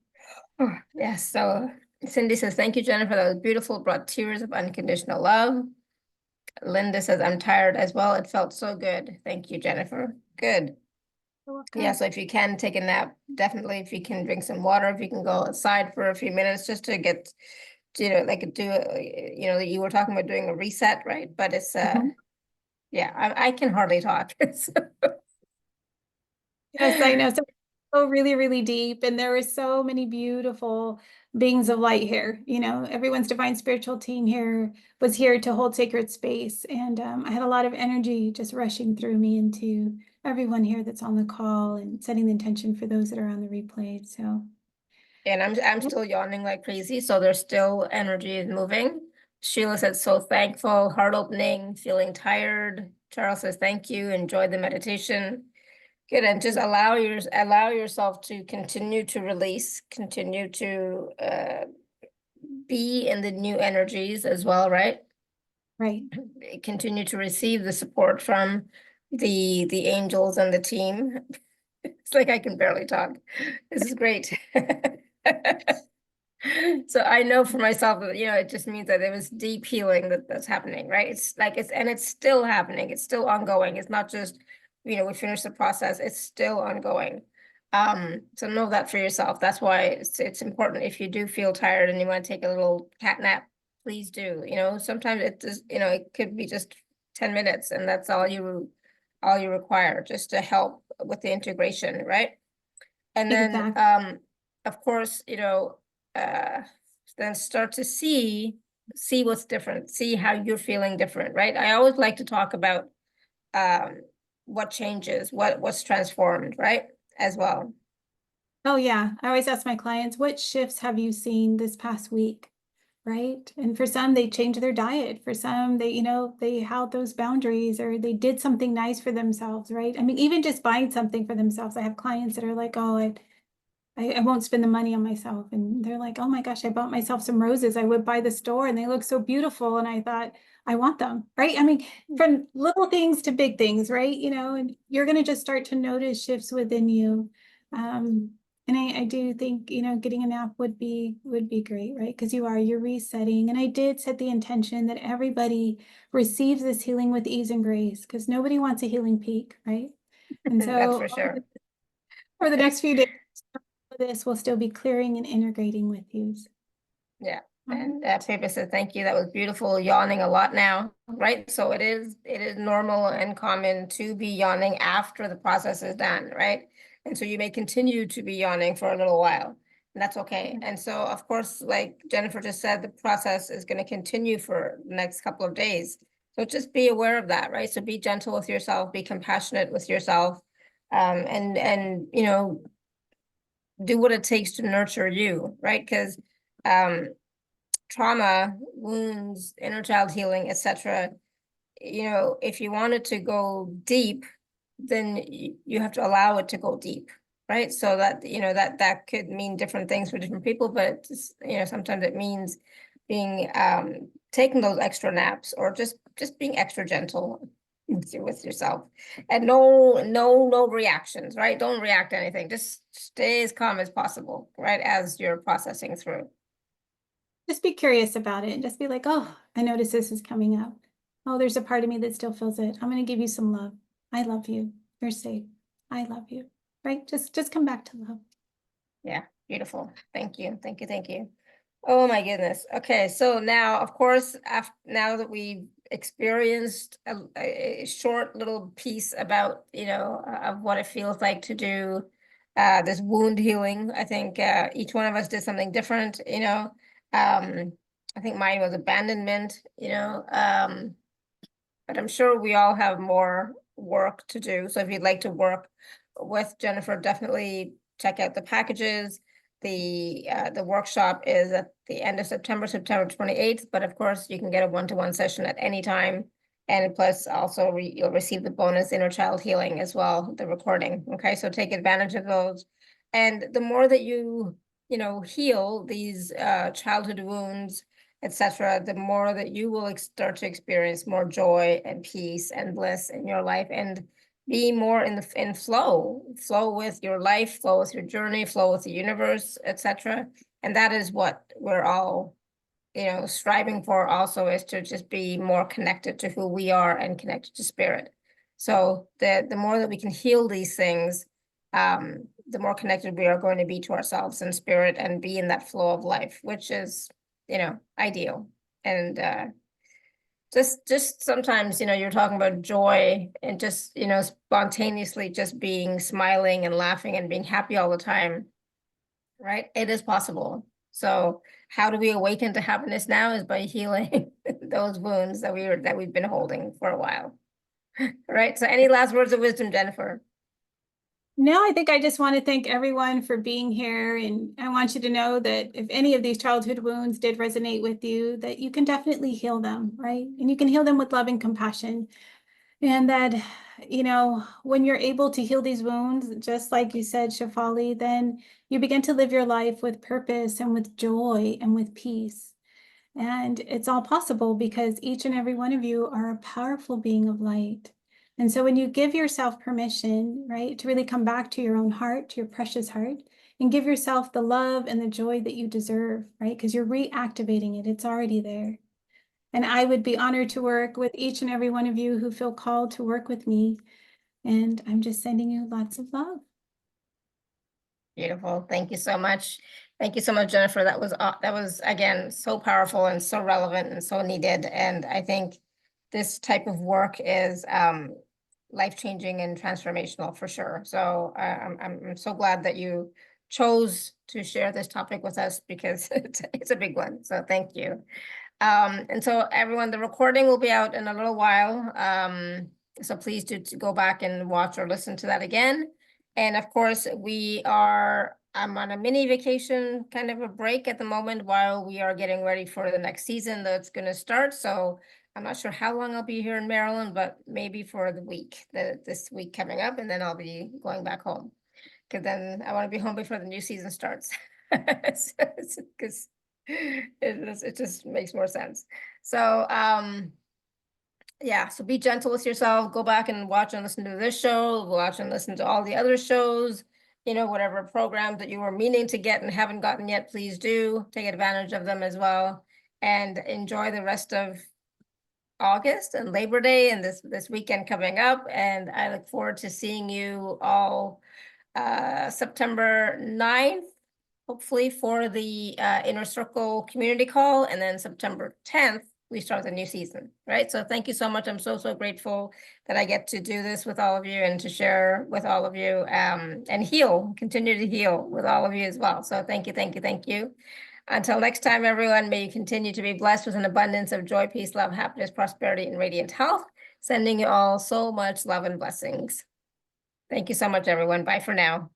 Oh, yes. So Cindy says, thank you, Jennifer. That was beautiful. Brought tears of unconditional love. Linda says, I'm tired as well. It felt so good. Thank you, Jennifer. Good. You're Yeah, welcome. so if you can take a nap, definitely if you can drink some water, if you can go outside for a few minutes just to get, you were talking about doing a reset, right? But it's, Mhm. yeah, I can hardly talk. So, Yes, I know. So go really, really deep. And there were so many beautiful beings of light here. Everyone's divine spiritual team here was here to hold sacred space. And I had a lot of energy just rushing through me into everyone here that's on the call and setting the intention for those that are on the replay. So and I'm still yawning like crazy, so there's still energy is moving. Sheila said, so thankful, heart opening, feeling tired. Charles says, thank you, enjoy the meditation. Good, and just allow yourself to continue to release, continue to be in the new energies as well, right? right. Continue to receive the support from the angels and the team. It's like I can barely talk. This is great. So I know for myself that, it just means that there was deep healing that's happening, right? It's still happening. It's still ongoing. It's not just, we finished the process. It's still ongoing. So know that for yourself. That's why it's important. If you do feel tired and you want to take a little cat nap, please do. Sometimes it just, it could be just 10 minutes and that's all you require just to help with the integration, right? And then, Exactly. of course, uh, then start to see what's different, see how you're feeling different, right? I always like to talk about what changes, what's transformed, right? As well. Oh, yeah. I always ask my clients, what shifts have you seen this past week? Right. And for some, they changed their diet. For some, they held those boundaries or they did something nice for themselves. Right. I mean, even just buying something for themselves. I have clients that are like, oh, I won't spend the money on myself. And they're like, oh my gosh, I bought myself some roses. I went by the store and they look so beautiful. And I thought, I want them, right? I mean, from little things to big things, right? And you're going to just start to notice shifts within you. And I do think, getting a nap would be great, right? Because you're resetting. And I did set the intention that everybody receives this healing with ease and grace, because nobody wants a healing peak, right? And That's for so sure. for the next few days, this will still be clearing and integrating with you. Yeah. And Paper said, thank you. That was beautiful. Yawning a lot now, right? So it is normal and common to be yawning after the process is done, right? And so you may continue to be yawning for a little while, and that's okay. And so, of course, like Jennifer just said, the process is going to continue for the next couple of days. So just be aware of that, right? So be gentle with yourself, be compassionate with yourself, and do what it takes to nurture you, right? Because trauma, wounds, inner child healing, etc. If you want it to go deep, then you have to allow it to go deep, right? So that that could mean different things for different people, but sometimes it means being taking those extra naps, or just being extra gentle with yourself, and no reactions, right? Don't react to anything. Just stay as calm as possible, right, as you're processing through. Just be curious about it and just be like, oh, I notice this is coming up. Oh, there's a part of me that still feels it. I'm going to give you some love. I love you. You're safe. I love you. Right? Just come back to love. Yeah, beautiful. Thank you. Thank you. Thank you. Oh my goodness. Okay, so now, of course, now that we've experienced a short little piece about, of what it feels like to do this wound healing, I think each one of us did something different, I think mine was abandonment, but I'm sure we all have more work to do. So if you'd like to work with Jennifer, definitely check out the packages. The workshop is at the end of September 28th, but of course you can get a one-to-one session at any time. And plus also you'll receive the bonus inner child healing as well, the recording. Okay, so take advantage of those. And the more that you heal these childhood wounds, etc., the more that you will start to experience more joy and peace and bliss in your life, and be more in flow with your life, flow with your journey, flow with the universe, etc. And that is what we're all striving for also, is to just be more connected to who we are and connected to spirit. So the more that we can heal these things, the more connected we are going to be to ourselves and spirit, and be in that flow of life, which is ideal. And just sometimes you're talking about joy, and just spontaneously just being smiling and laughing and being happy all the time, right? It is possible. So how do we awaken to happiness now? Is by healing those wounds that we've been holding for a while. Right? So any last words of wisdom, Jennifer? No, I think I just want to thank everyone for being here. And I want you to know that if any of these childhood wounds did resonate with you, that you can definitely heal them, right? And you can heal them with love and compassion. And that, when you're able to heal these wounds, just like you said, Shefali, then you begin to live your life with purpose and with joy and with peace. And it's all possible because each and every one of you are a powerful being of light. And so when you give yourself permission, right, to really come back to your own heart, to your precious heart, and give yourself the love and the joy that you deserve, right? Because you're reactivating it. It's already there. And I would be honored to work with each and every one of you who feel called to work with me. And I'm just sending you lots of love. Beautiful. Thank you so much. Thank you so much, Jennifer. That was again so powerful and so relevant and so needed. And I think this type of work is life-changing and transformational for sure. So I'm so glad that you chose to share this topic with us, because it's a big one. So thank you. And so everyone, the recording will be out in a little while. So please do go back and watch or listen to that again. And of course, I'm on a mini vacation, kind of a break at the moment, while we are getting ready for the next season that's going to start. So I'm not sure how long I'll be here in Maryland, but maybe for the week, this week coming up, and then I'll be going back home. because then I want to be home before the new season starts. Because it just makes more sense. So, yeah, so be gentle with yourself. Go back and watch and listen to this show. Watch and listen to all the other shows. You know, whatever programs that you were meaning to get and haven't gotten yet, please do take advantage of them as well. And enjoy the rest of August and Labor Day and this weekend coming up. And I look forward to seeing you all September 9th, hopefully for the Inner Circle community call. And then September 10th, we start the new season, right? So thank you so much. I'm so grateful that I get to do this with all of you and to share with all of you and continue to heal with all of you as well. So thank you. Until next time, everyone, may you continue to be blessed with an abundance of joy, peace, love, happiness, prosperity, and radiant health. Sending you all so much love and blessings. Thank you so much, everyone. Bye for now.